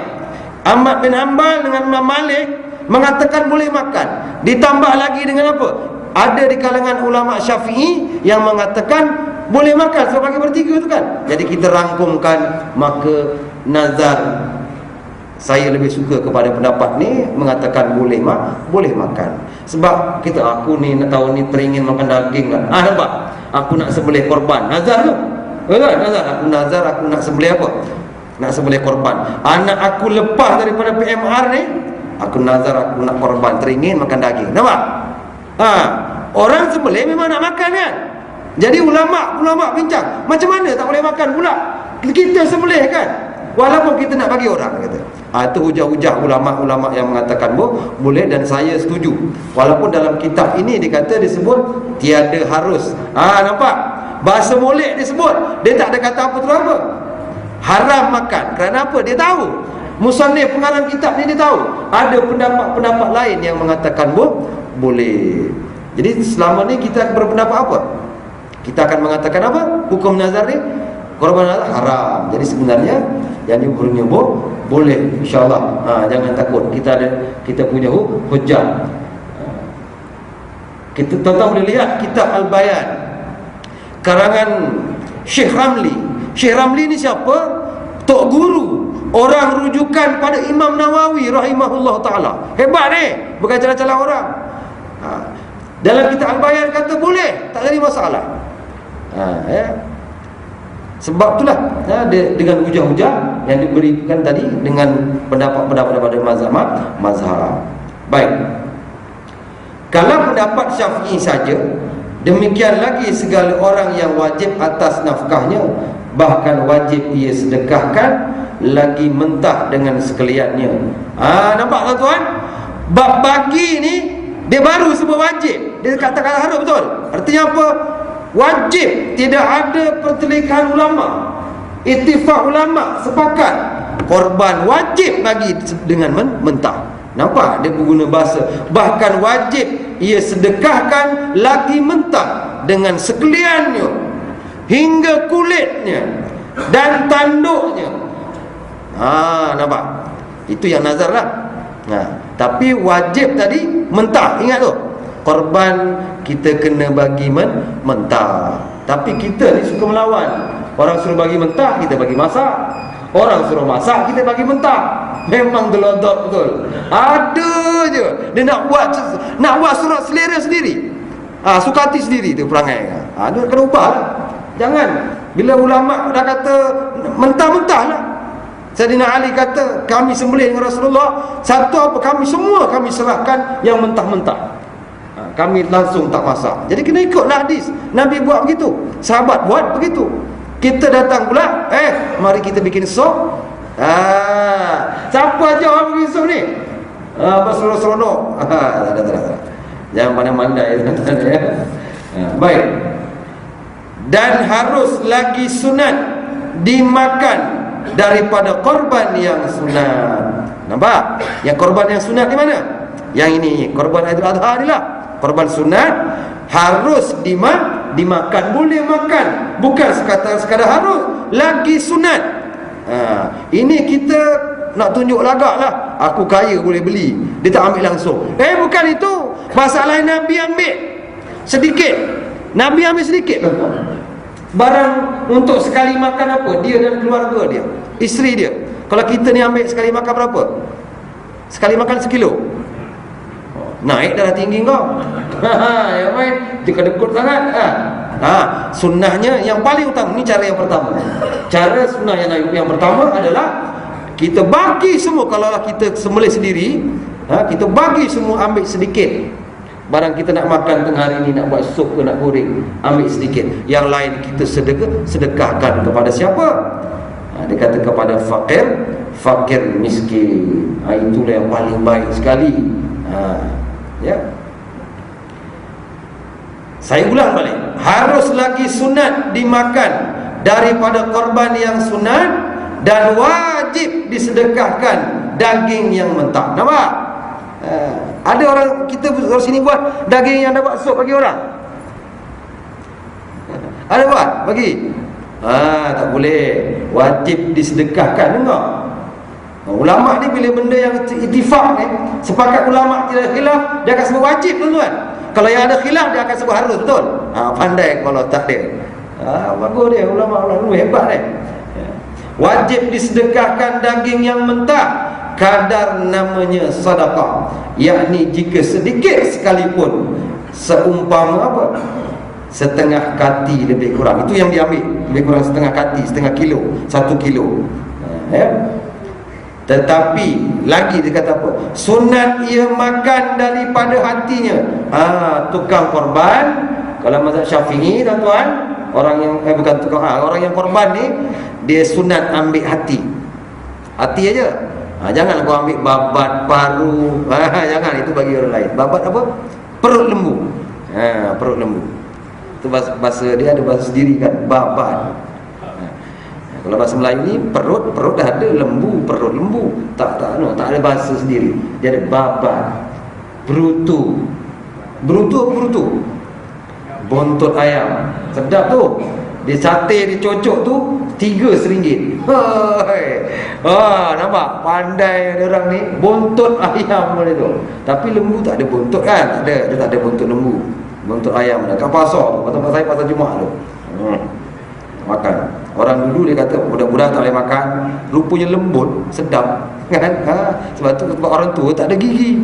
[SPEAKER 1] Ahmad bin Hanbal dengan Imam Malik, mengatakan boleh makan. Ditambah lagi dengan apa?
[SPEAKER 2] Ada di kalangan ulama Syafi'i yang mengatakan boleh makan sebab bagi bertiga tu kan. Jadi kita rangkumkan, maka nazar saya lebih suka kepada pendapat ni mengatakan boleh makan. Sebab kita, aku ni tahun ni teringin makan daging lah. Nampak? Aku nak sembelih korban. Nazar tu. Betul? Nazar. Aku nak sembelih apa? Nak sembelih korban. Anak aku lepas daripada PMR ni, aku nazar aku nak korban, teringin makan daging. Nampak? Orang sembelih memang nak makan kan? Jadi ulama bincang, macam mana tak boleh makan pula? Kita sembelih kan? Walaupun kita nak bagi orang, kata. Itu hujah-hujah ulama-ulama yang mengatakan boleh, dan saya setuju. Walaupun dalam kitab ini disebut tiada harus. Nampak? Bahasa molek disebut. Dia tak ada kata apa tu apa. Haram makan. Kerana apa? Dia tahu. Musannif pengarang kitab ni dia tahu. Ada pendapat-pendapat lain yang mengatakan boleh. Jadi selama ni kita berpendapat apa? Kita akan mengatakan apa? Hukum nazar ni, korban nazar haram. Jadi sebenarnya yang diukurnya boleh, insya-Allah. Jangan takut. Kita punya hujah. Kita tuan-tuan boleh lihat kitab Al-Bayan karangan Syekh Ramli. Syekh Ramli ni siapa? Tok guru, orang rujukan pada Imam Nawawi rahimahullah taala. Hebat ni, bukan calah-calah orang. Dalam kitab Al-Bayan kata boleh, tak ada masalah. Sebab itulah dengan hujah-hujah yang diberikan tadi, dengan pendapat-pendapat daripada mazhab. Baik. Kalau pendapat Syafi'i saja, demikian lagi segala orang yang wajib atas nafkahnya, bahkan wajib ia sedekahkan, lagi mentah dengan sekaliannya. Nampak tuan-tuan? Bab bagi ni dia baru sebut wajib. Dia kata-kata harus, betul? Artinya apa? Wajib. Tidak ada pertelingkahan ulama. Ittifaq ulama sepakat korban wajib bagi dengan mentah. Nampak? Dia berguna bahasa bahkan wajib ia sedekahkan, lagi mentah dengan sekaliannya, hingga kulitnya dan tanduknya. Nampak? Itu yang nazar lah. Tapi wajib tadi mentah. Ingat tu, korban kita kena bagi mentah. Tapi kita ni suka melawan. Orang suruh bagi mentah, kita bagi masak. Orang suruh masak, kita bagi mentah. Memang gelodok betul. Ada je dia nak buat surat selera sendiri. Suka hati sendiri tu perangai. Dia kena ubah lah. Jangan. Bila ulama dah kata mentah-mentah lah. Sayyidina Ali kata, kami sembelih dengan Rasulullah, satu apa, kami semua kami serahkan yang mentah-mentah. Kami langsung tak masak. Jadi kena ikutlah hadis. Nabi buat begitu, sahabat buat begitu. Kita datang pula, mari kita bikin sop. Siapa aja orang bikin sop ni? Berseronok-seronok. Tak. Jangan pandai-pandai. Baik. Dan harus lagi sunat dimakan daripada korban yang sunat. Nampak? Yang korban yang sunat di mana? Yang ini, korban Aidil Adha ni lah. Korban sunat harus dimakan. Boleh makan, bukan sekadar harus, lagi sunat. Ini kita nak tunjuk lagak lah, aku kaya boleh beli. Dia tak ambil langsung. Bukan itu. Masalah Nabi ambil sedikit. Nabi ambil sedikit. Barang untuk sekali makan apa? Dia dan keluarga dia, isteri dia. Kalau kita ni ambil sekali makan berapa? Sekali makan 1 kilo. Naik darah tinggi kau. Yang main dekut-dekut sangat. Sunnahnya yang paling utama, ni cara yang pertama. Cara sunnah yang pertama adalah kita bagi semua. Kalau kita sembelih sendiri, kita bagi semua, ambil sedikit. Barang kita nak makan tengah hari ni, nak buat sup ke nak goreng, ambil sedikit. Yang lain kita sedekahkan kepada siapa? Dia kata kepada fakir miskin. Itulah yang paling baik sekali. Ya. Saya ulang balik, harus lagi sunat dimakan daripada korban yang sunat, dan wajib disedekahkan daging yang mentah. Nampak? Ada orang kita orang sini buat daging yang dapat sup bagi orang. Ada buat bagi. Tak boleh. Wajib disedekahkan. Dengar. Ulama ni bila benda yang ittifaq ni, sepakat ulama tidak khilaf, dia akan sebut wajib, tuan-tuan. Kalau yang ada khilaf dia akan sebut harus, betul? Pandai kalau tak dia. Bagus dia, ulama-ulama hebat dia. Wajib disedekahkan daging yang mentah kadar namanya sedekah, yakni jika sedikit sekalipun, seumpama apa? Setengah kati lebih kurang. Itu yang diambil, lebih kurang setengah kati, setengah kilo, 1 kilo. Ya. Tetapi lagi dia kata apa? Sunat ia makan daripada hatinya. Tukang korban, kalau mazhab Syafi'i tuan-tuan, orang yang bukan tukang, orang yang korban ni dia sunat ambil hati. Hati aja. Jangan kau ambil babat, paru. Jangan, itu bagi orang lain. Babat apa? Perut lembu. Perut lembu. Itu bahasa dia ada bahasa sendiri kan, babat. Kalau bahasa Melayu ni perut dah ada, lembu, perut lembu. Tak ada bahasa sendiri. Dia ada babat. Brutu. Brutu. Bontot ayam. Sedap tu. Dia sate, dicocok tu RM3. Nampak? Pandai ada orang ni. Bontot ayam boleh tu. Tapi lembu tak ada bontot kan? Tak ada. Dia tak ada bontot lembu. Bontot ayam kat pasar tu. Tempat saya pasar Jumaat tu. Makan. Orang dulu dia kata budak-budak tak boleh makan. Rupanya lembut, sedap kan? Sebab tu orang tua tak ada gigi.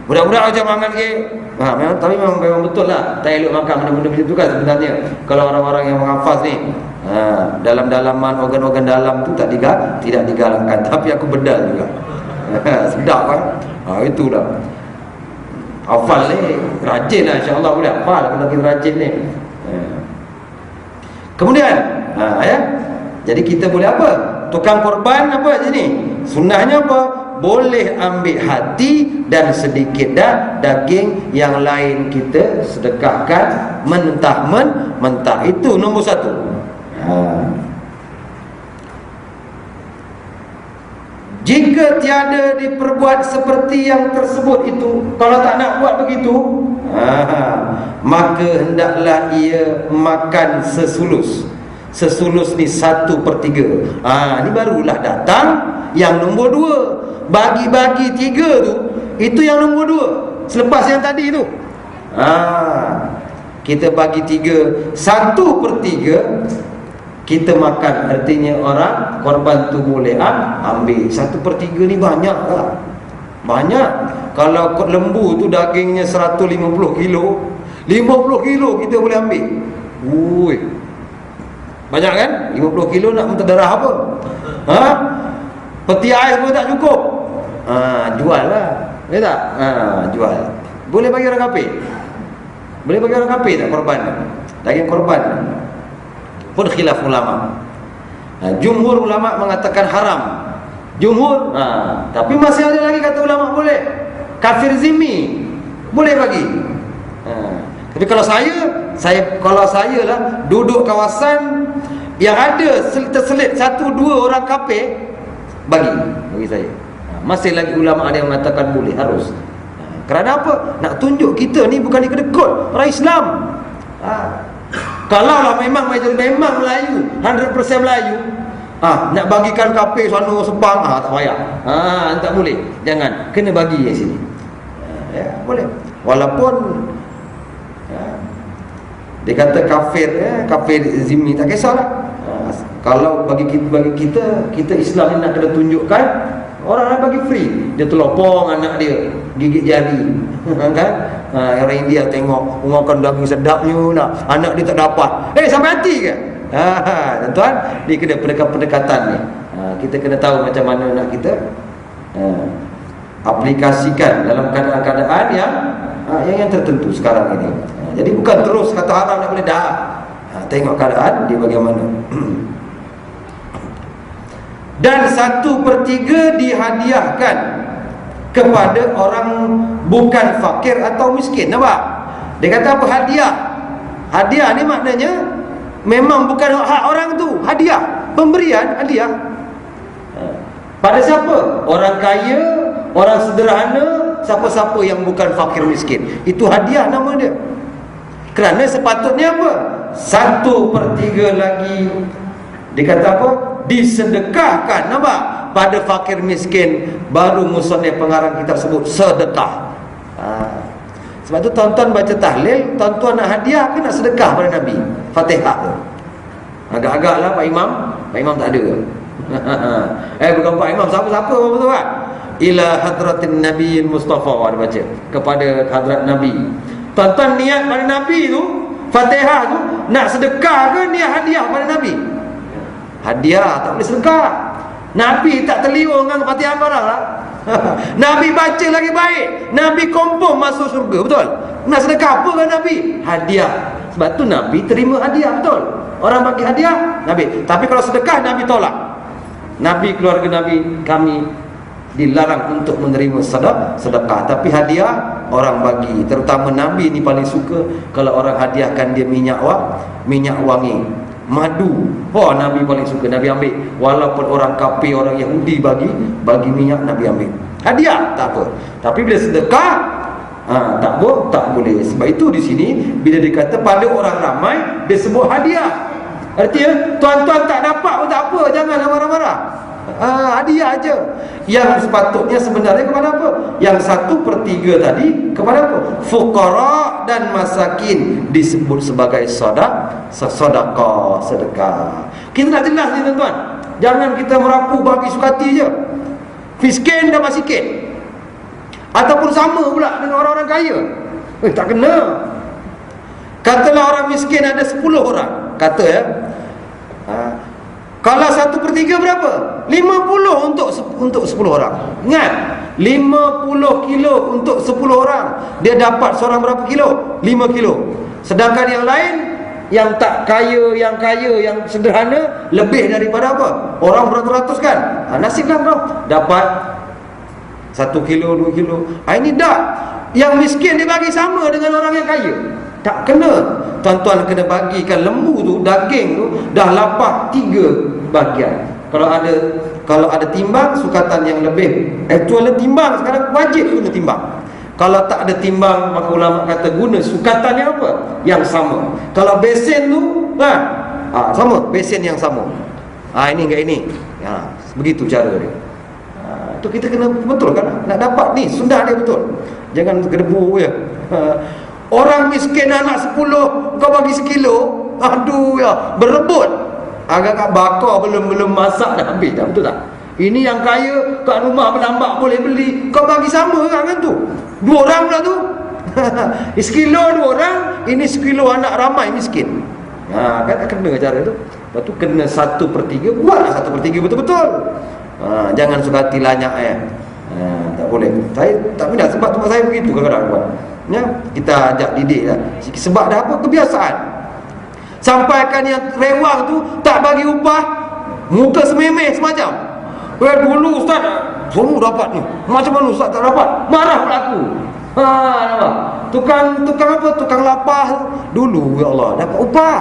[SPEAKER 2] Budak-budak macam makan ke? Memang betul lah. Tak elok makan benda-benda macam tu kan sebenarnya. Kalau orang-orang yang menghafaz ni, dalam-dalaman organ-organ dalam tu tidak digalakkan. Tapi aku bedal juga. Sedap kan? Itulah. Hafal ni rajin lah, insya-Allah boleh hafal kalau kita rajin ni. Kemudian jadi kita boleh apa? Tukang korban apa je ni? Sunnahnya apa? Boleh ambil hati dan sedikit daging, yang lain kita sedekahkan mentah. Itu nombor 1. Jika tiada diperbuat seperti yang tersebut itu, kalau tak nak buat begitu, maka hendaklah ia makan sesulus. Sesulus ni 1/3. Ni barulah datang yang nombor 2. Bagi-bagi 3 tu, itu yang nombor 2. Selepas yang tadi tu, kita bagi 3, 1/3 kita makan. Artinya orang korban tu boleh ambil. 1/3 ni banyak lah. Banyak. Kalau lembu tu dagingnya 150 kilo, 50 kilo kita boleh ambil. Banyak kan? 50 kilo nak minta darah apa? Peti air pun tak cukup. Jual lah. Ya tak? Jual. Boleh bagi orang kafir. Boleh bagi orang kafir tak korban? Daging korban pun khilaf ulama. Jumhur ulama mengatakan haram. Jumhur. Tapi masih ada lagi kata ulama boleh. Kafir zimmi boleh bagi. Tapi kalau saya lah duduk kawasan yang ada terselit 1-2 orang kafir, bagi saya. Masih lagi ulama ada yang mengatakan boleh, harus. Kerana apa? Nak tunjuk kita ni bukan kedekut orang Islam. Kalau lah memang Melayu, 100% Melayu, nak bagikan kafir sana Sepang, tak payah. Tak boleh. Jangan, kena bagi yang sini. Boleh. Walaupun dia kata kafir zimmi, tak kisahlah. Kalau bagi kita Islam ni nak kena tunjukkan, orang nak bagi free. Dia terlopong anak dia, gigit jari. Kan? Orang India tengok makan daging sedapnya lah, anak dia tak dapat. Sampai hati ke? Tuan-tuan, dia kena pendekatan ni. Kita kena tahu macam mana nak kita aplikasikan dalam keadaan yang tertentu sekarang ini. Jadi bukan terus kata haram nak boleh dah. Tengok keadaan dia bagaimana. Dan 1/3 dihadiahkan kepada orang bukan fakir atau miskin. Nampak? Dia kata apa? Hadiah. Hadiah ni maknanya memang bukan hak orang tu. Hadiah, pemberian hadiah. Pada siapa? Orang kaya, orang sederhana, siapa-siapa yang bukan fakir miskin. Itu hadiah nama dia. Kerana sepatutnya apa? 1/3 lagi dikata apa? Disedekahkan. Nampak? Pada fakir miskin. Baru musannif pengarang kitab sebut sedekah. Sebab tu tuan-tuan baca tahlil, tuan-tuan nak hadiah ke nak sedekah pada Nabi? Fatihah tu. Agak-agak lah Pak Imam. Pak Imam tak ada. Bukan Pak Imam, siapa-siapa betul kan? Ila hadratin Nabiil Mustafa, dia baca kepada hadrat Nabi. Tuan-tuan niat pada Nabi tu, Fatihah tu, nak sedekah ke niat hadiah pada Nabi? Hadiah, tak boleh sedekah. Nabi tak terliur dengan Fatihah barang lah. Nabi baca lagi baik. Nabi confirm masuk syurga, betul? Nak sedekah apa kan Nabi? Hadiah. Sebab tu Nabi terima hadiah, betul? Orang bagi hadiah, Nabi. Tapi kalau sedekah, Nabi tolak. Nabi, keluarga Nabi, kami dilarang untuk menerima sedekah. Tapi hadiah orang bagi. Terutama Nabi ni paling suka kalau orang hadiahkan dia minyak wangi, madu. Nabi paling suka. Nabi ambil. Walaupun orang kafir, orang Yahudi bagi minyak, Nabi ambil. Hadiah tak apa. Tapi bila sedekah, tak boleh. Sebab itu di sini bila dikata pada orang ramai, dia sebut hadiah. Artinya tuan-tuan tak dapat pun tak apa, jangan marah-marah. Hadiah aja. Yang sepatutnya sebenarnya kepada apa? Yang 1/3 tadi kepada apa? Fuqara dan masakin disebut sebagai sedekah. Kita nak jelas ni tuan-tuan. Jangan kita merapu bagi sukati je. Miskin dan masikin. Ataupun sama pula dengan orang-orang kaya. Tak kena. Katalah orang miskin ada 10 orang. Kata ya. Kalau 1/3 berapa? 50 untuk 10 orang. Ingat, 50 kilo untuk 10 orang. Dia dapat seorang berapa kilo? 5 kilo. Sedangkan yang lain, yang tak kaya, yang sederhana, lebih daripada apa? Orang beratus-ratus kan? Nasiblah kau dapat 1 kilo, 2 kilo. Ini dah. Yang miskin dia bagi sama dengan orang yang kaya. Tak kena. Tuan-tuan kena bagikan lembu tu, daging tu dah lapah 3 bahagian. Kalau ada timbang, sukatan yang lebih. Actual timbang sekarang wajib guna timbang. Kalau tak ada timbang, maka ulama kata guna sukatan yang apa? Yang sama. Kalau besen tu sama, besen yang sama. Ini enggak ini. Begitu cara dia. Itu kita kena betul kan? Nak dapat ni sunnah dia betul. Jangan kedebu je. Orang miskin anak 10 kau bagi 1 kilo, aduh ya, berebut. Agak-agak bakar belum masak dah habis dah, betul tak? Ini yang kaya kat rumah berlambak boleh beli, kau bagi sama kan tu. 2 orang pula tu. 1 kilo 2 orang, ini 1 kilo anak ramai miskin. Kan tak kena cara tu. Lepas tu kena 1/3, buatlah 1/3 betul-betul. Jangan suka hati lanyak tak boleh. Saya tak pindah sebab tempat saya begitu kadang-kadang buat. Kita ajak didik lah. Sebab dah apa? Kebiasaan. Sampaikan yang rewang tu tak bagi upah, muka sememeh semacam. Dulu ustaz semua dapat ni, macam mana ustaz tak dapat? Marah pula aku. Nampak? Tukang apa? Tukang lapah dulu, ya Allah, dapat upah,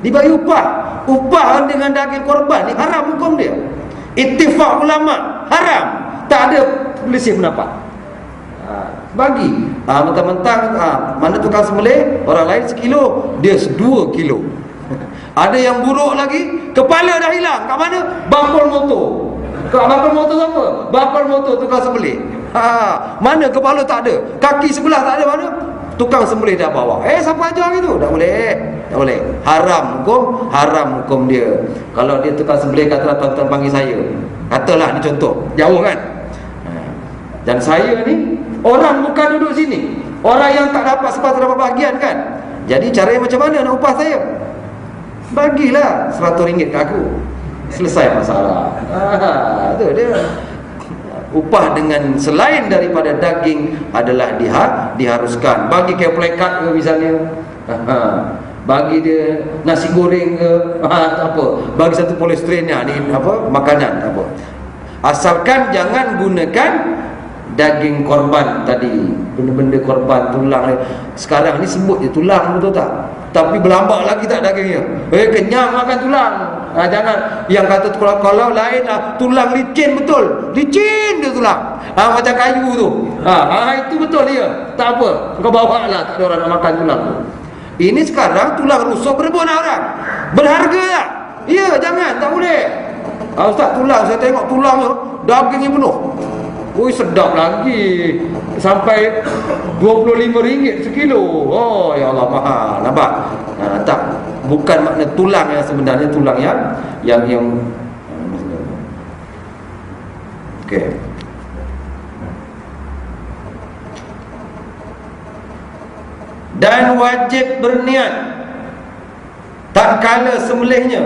[SPEAKER 2] dibagi upah. Upah dengan daging korban ni haram hukum dia. Ittifaq ulama, haram. Tak ada selisih pendapat. Bagi mentang-mentang mana tukang sembelih, orang lain 1 kilo, dia 2 kilo. Ada yang buruk lagi, kepala dah hilang. Kat mana? Bangkol motor. Bangkol motor apa? Bangkol motor tukang sembelih. Mana kepala tak ada, kaki sebelah tak ada, mana? Tukang sembelih dah bawa. Siapa ajar gitu? Tak boleh. Tak boleh. Haram hukum dia. Kalau dia tukang sembelih, katalah tuan-tuan panggil saya. Katalah ni contoh, jauh kan? Dan saya ni orang bukan duduk sini, orang yang tak dapat sepatutnya dapat bahagian kan. Jadi caranya macam mana nak upah saya? Bagilah RM100 ke aku, selesai masalah. Itu dia. Upah dengan selain daripada daging adalah diharuskan. Bagi kayak plekat ke misalnya, bagi dia nasi goreng ke, tak apa. Bagi satu polistirennya ni apa, makanan tak apa. Asalkan jangan gunakan daging korban tadi, benda-benda korban, tulang. Sekarang ni sebut je tulang, betul tak? Tapi berlambak lagi tak dagingnya. Kenyang makan tulang. Jangan yang kata kalau lain tulang licin, betul. Licin dia tulang. Macam kayu tu. Itu betul dia. Tak apa. Kau bawa lah, tak ada orang nak makan tulang tu. Ini sekarang tulang rusuk berebut orang. Berharga tak? Ya, jangan, tak boleh. Ustaz, tulang, saya tengok tulang tu dagingnya penuh. Ui, sedap lagi. Sampai RM25 sekilo. Oh, ya Allah, mahal. Nampak? Tak, bukan makna tulang yang sebenarnya, tulang yang okey. Dan wajib berniat tak kala sembelihnya,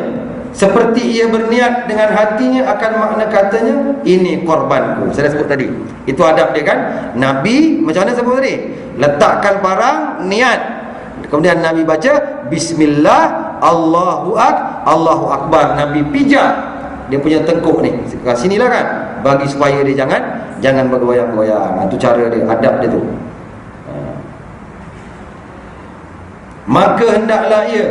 [SPEAKER 2] seperti ia berniat dengan hatinya, akan makna katanya, ini korbanku. Saya dah sebut tadi. Itu adab dia kan. Nabi macam mana sebut tadi? Letakkan parang, niat. Kemudian Nabi baca Bismillah, Allahu Akbar. Nabi pijak dia punya tengkuk ni kat sinilah kan, bagi supaya dia jangan bergoyang-goyang. Itu cara dia, adab dia tu. Maka hendaklah ia,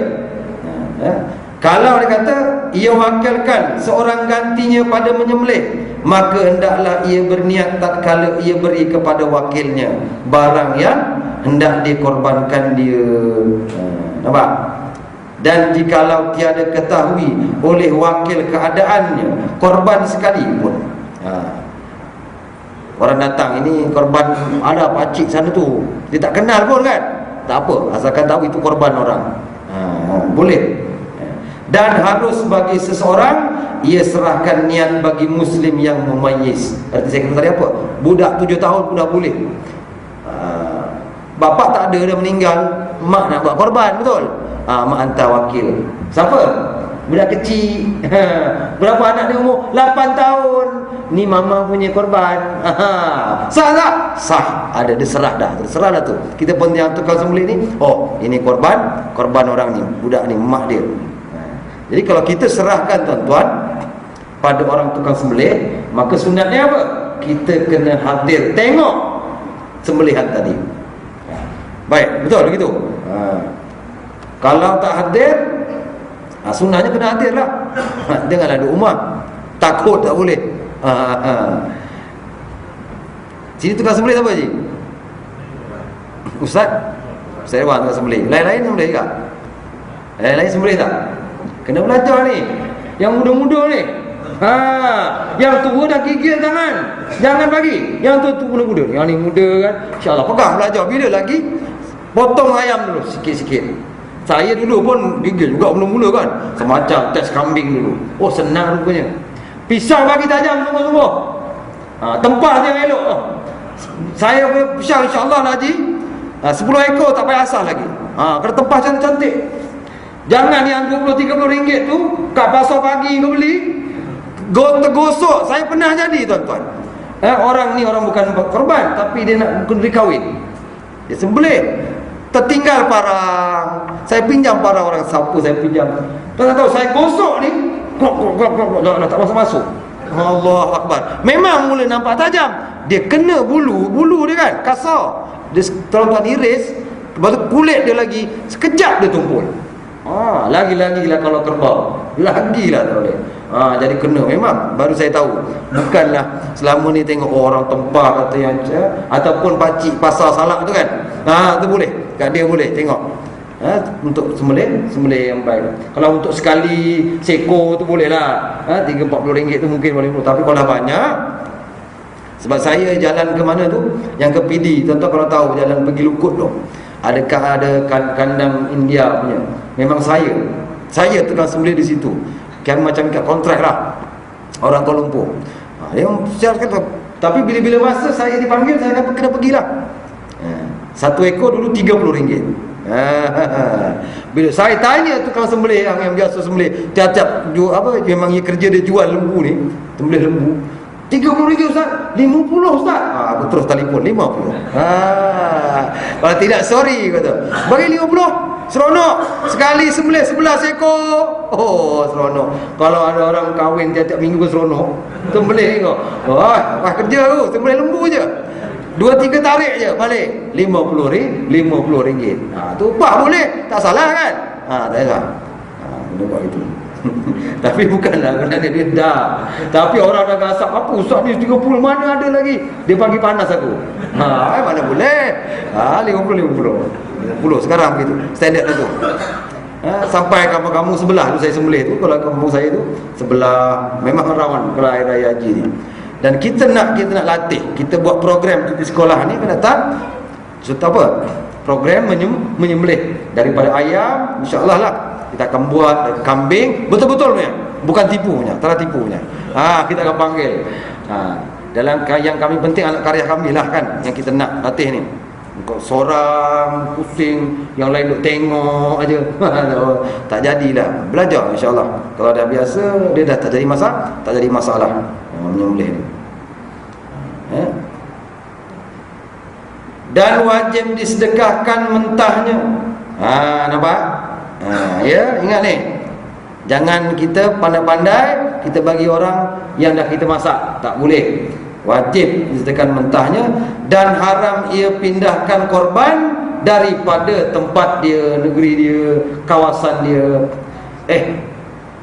[SPEAKER 2] kalau dia kata ia wakilkan seorang gantinya pada menyembelih, maka hendaklah ia berniat tatkala ia beri kepada wakilnya barang yang hendak dikorbankan dia. Nampak? Dan jikalau tiada ketahui oleh wakil keadaannya korban sekalipun, orang datang, ini korban ada pakcik sana tu, dia tak kenal pun kan, tak apa, asalkan tahu itu korban orang, boleh. Dan harus bagi seseorang ia serahkan niat bagi muslim yang memayyiz. Arti saya kata tadi apa? Budak 7 tahun pun dah boleh. Bapak tak ada, dah meninggal, mak nak buat korban, betul? Mak hantar wakil. Siapa? Budak kecil. Berapa anak dia umur? 8 tahun. Ni mama punya korban. Sah tak? Sah. Ada, dia serah dah. Terserah dah tu. Kita pun yang tukang sembelih ni, oh, ini korban orang ni, budak ni, mak dia. Jadi kalau kita serahkan tuan-tuan pada orang tukang sembelih, maka sunatnya apa? Kita kena hadir tengok sembelihan tadi. Baik, betul begitu. Kalau tak hadir, sunatnya kena hadir lah. Janganlah duduk rumah, takut tak boleh. Sini tukang sembelih siapa Haji? Ustaz? Saya tukang sembelih. Lain-lain sembelih tak? Lain-lain sembelih tak? Kena belajar ni. Yang muda-muda ni, yang tua dah gigil tangan, jangan bagi. Yang tua muda-muda, yang ni muda kan, InsyaAllah pegang belajar. Bila lagi potong ayam dulu sikit-sikit. Saya dulu pun gigil juga mula-mula kan, semacam tes kambing dulu. Oh, senang rupanya. Pisau bagi tajam semua-semua. Tempah dia yang elok. Saya punya pisau insyaAllah lah Haji, 10 ekor tak payah asal lagi. Kena tempah cantik-cantik. Jangan yang 20-30 ringgit tu kat pasar pagi kau beli, tergosok. Saya pernah jadi tuan-tuan. Orang ni orang bukan korban, tapi dia nak kena kahwin, dia sembelih, tertinggal parang. Saya pinjam parang orang, siapa saya pinjam, tuan tahu saya gosok ni, klok, tak masuk-masuk. Allah Akbar. Memang mula nampak tajam, dia kena bulu dia kan kasar. Dia tuan-tuan iris, lepas tu kulit dia lagi sekejap dia tumpul. Lagi-lagi lah kalau kerbau, lagilah tak boleh. Jadi kena memang. Baru saya tahu, bukanlah selama ni tengok orang tempah kata yang ataupun pakcik pasar salak tu kan, tu boleh, kat dia boleh tengok. Untuk sembelih yang baik. Kalau untuk sekali seko tu boleh lah, 30-40 ringgit tu mungkin boleh. Tapi kalau banyak, sebab saya jalan ke mana tu, yang ke PD, tuan-tuan kalau tahu jalan pergi Lukut tu, ada kandang India punya. Memang saya tukang sembelih di situ. Kan macam kat kontrak lah, orang Kuala Lumpur. Yang siap kata, tapi bila-bila masa saya dipanggil, saya kena pergilah. Satu ekor dulu RM30. Bila saya tanya tukang sembelih yang biasa sembelih, tiap-tiap memang dia kerja dia jual lembu ni, sembelih lembu, RM30 Ustaz, RM50 Ustaz. Aku terus telefon RM50. Kalau tidak sorry kata, bagi RM50 seronok. Sekali sembelih 11 ekor. Oh, seronok. Kalau ada orang kahwin tiap-tiap minggu seronok, sembelih tengok. Wah, kerja tu, sembelih lembu je. 2-3 tarik je balik RM50. Tu upah boleh, tak salah kan? Tak salah. Benda buat itu. Tapi bukanlah kerana dia dah. Tapi orang dah gasap, apa Ustaz ni 30 mana ada lagi? Dia bagi panas aku. Mana boleh? 50 sekarang begitu. Standard tu. Sampai kampung-kampung sebelah tu saya sembelih tu, kalau kampung saya tu sebelah memang rawan kalau hari raya haji ni. Dan kita nak latih, kita buat program di sekolah ni kan datang serta apa? Program menyembelih daripada ayam, insya-Allah lah. Kita akan buat dari kambing, betul-betul punya. Bukan tipu punya, tak tipu punya. Kita akan panggil. Dalam yang kami penting anak karya kami lah kan, yang kita nak latih ni. Kau seorang pusing, yang lain duk tengok aja. Tak jadilah. Belajar insya-Allah. Kalau dah biasa, dia dah tak jadi masalah. Menyembelih ni. Dan wajib disedekahkan mentahnya. Nampak? Ya, ingat ni. Jangan kita pandai-pandai kita bagi orang yang dah kita masak. Tak boleh. Wajib disedekahkan mentahnya. Dan haram ia pindahkan korban daripada tempat dia, negeri dia, kawasan dia.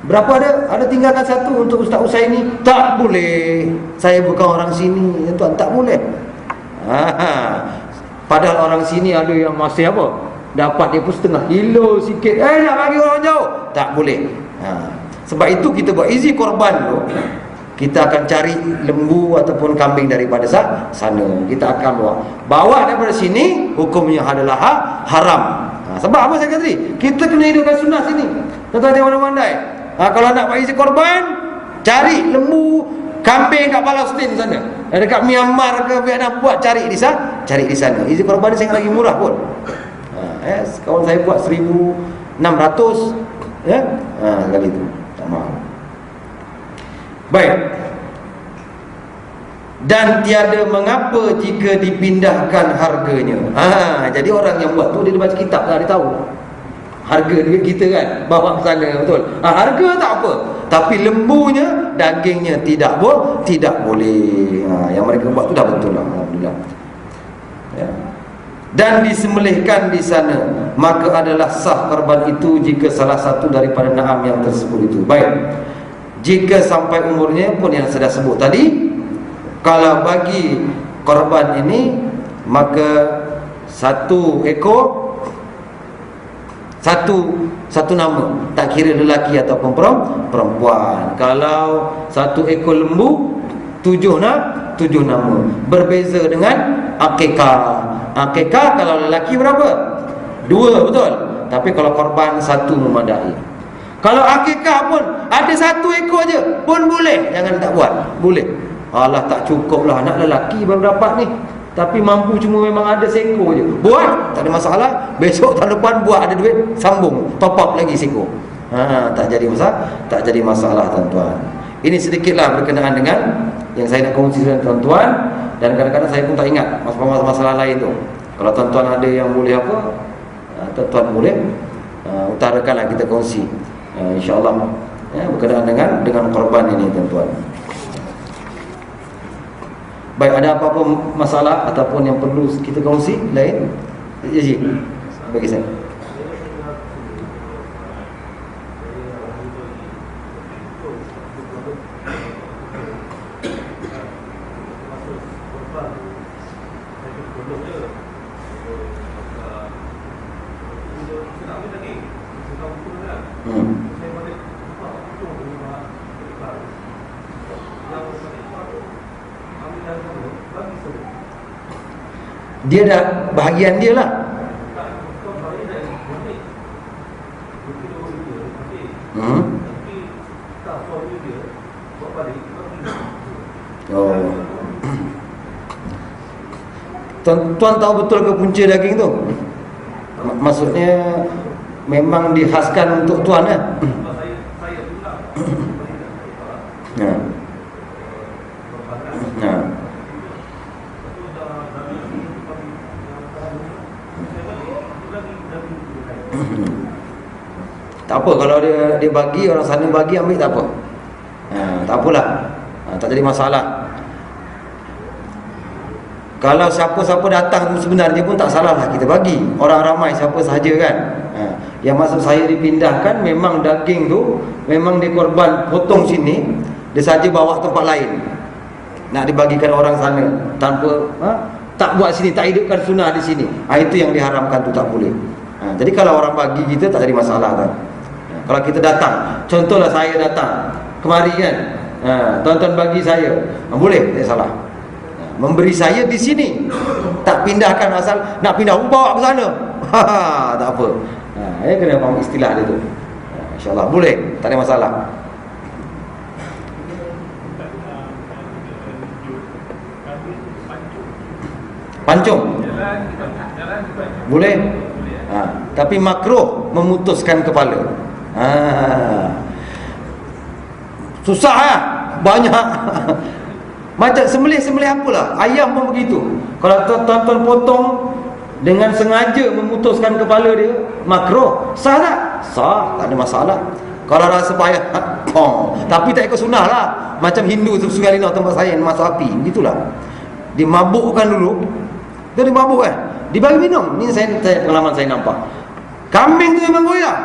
[SPEAKER 2] Berapa ada? Ada tinggalkan satu untuk Ustaz Usaini. Tak boleh. Saya bukan orang sini. Tuan, tak boleh. Padahal orang sini ada yang masih apa? Dapat dia pun setengah kilo sikit. Nak bagi orang jauh. Tak boleh. Sebab itu kita buat easy korban tu. Kita akan cari lembu ataupun kambing daripada sana. Kita akan bawa daripada sini, hukumnya adalah haram. Sebab apa saya kata tadi? Kita kena hidupkan sunnah sini. Tuan-tuan yang pandai. Kalau nak buat easy korban, cari lembu, kambing kat Palestin sana. Dekat Myanmar ke Vietnam, cari di sana. Easy korban ni sangat lagi murah pun. Kawan saya buat 1,600 sekali tu. Tak mahal. Baik. Dan tiada mengapa jika dipindahkan harganya. Jadi orang yang buat tu dia baca kitab lah, dia tahu harga duit kita kan, bawa ke sana, betul. Harga tak apa, tapi lembunya, dagingnya tidak boleh. Yang mereka buat tu dah betul lah, alhamdulillah. Dan disembelihkan di sana, maka adalah sah korban itu jika salah satu daripada na'am yang tersebut itu. Baik. Jika sampai umurnya pun yang saya dah sebut tadi, kalau bagi korban ini, maka satu ekor, satu nama, tak kira lelaki ataupun perempuan. Kalau satu ekor lembu, 7 nama. Berbeza dengan akikah. Akikah kalau lelaki berapa? 2, betul. Tapi kalau korban 1 memadai. Kalau akikah pun ada 1 ekor je pun boleh. Jangan tak buat. Boleh. Alah, tak cukup lah, anak lelaki baru dapat ni, tapi mampu cuma memang ada seekor je. Buat, tak ada masalah. Besok tahun depan buat, ada duit, sambung, top up lagi seekor. Tak jadi masalah tuan-tuan. Ini sedikitlah berkenaan dengan yang saya nak kongsi dengan tuan-tuan. Dan kadang-kadang saya pun tak ingat masalah lain tu. Kalau tuan-tuan ada yang boleh apa, tuan-tuan boleh utarakanlah, kita kongsi, InsyaAllah, berkenaan dengan korban ini tuan-tuan. Baik, ada apa-apa masalah ataupun yang perlu kita kongsi lain? Ji, bagi saya. Dia dah bahagian dia lah. Tuan tahu betul ke punca daging tu? Maksudnya memang dikhaskan untuk tuan kan? Tak apa kalau dia bagi, orang sana bagi, ambil tak apa. Tak apalah. Tak jadi masalah. Kalau siapa-siapa datang sebenarnya pun tak salah lah kita bagi. Orang ramai siapa sahaja kan. Yang maksud saya dipindahkan, memang daging tu memang dikorban potong sini, dia saja bawa tempat lain, nak dibagikan orang sana tanpa tak buat sini, tak hidupkan sunnah di sini. Itu yang diharamkan tu, tak boleh. Jadi kalau orang bagi kita tak jadi masalah kan. Kalau kita datang, contohlah saya datang kemari kan, Tuan-tuan bagi saya, boleh, tak salah. Memberi saya di sini, tak pindahkan asal nak pindah bawa ke sana. Tak apa. Kena faham istilah dia tu. InsyaAllah boleh, tak ada masalah. Pancung boleh, tapi makruh memutuskan kepala. Susah ya, banyak. Macam sembelih apalah, ayam pun begitu. Kalau tuan-tuan potong dengan sengaja memutuskan kepala dia, makruh. Sah tak? Sah, tak ada masalah. Kalau rasa payah, tapi tak ikut sunnah lah. Macam Hindu tu, Sungai Linau tempat saya, masuk api, begitulah. Dimabukkan dulu. Dia dimabuk dibagi minum. Ni saya pengalaman saya nampak. Kambing tu memang goyang.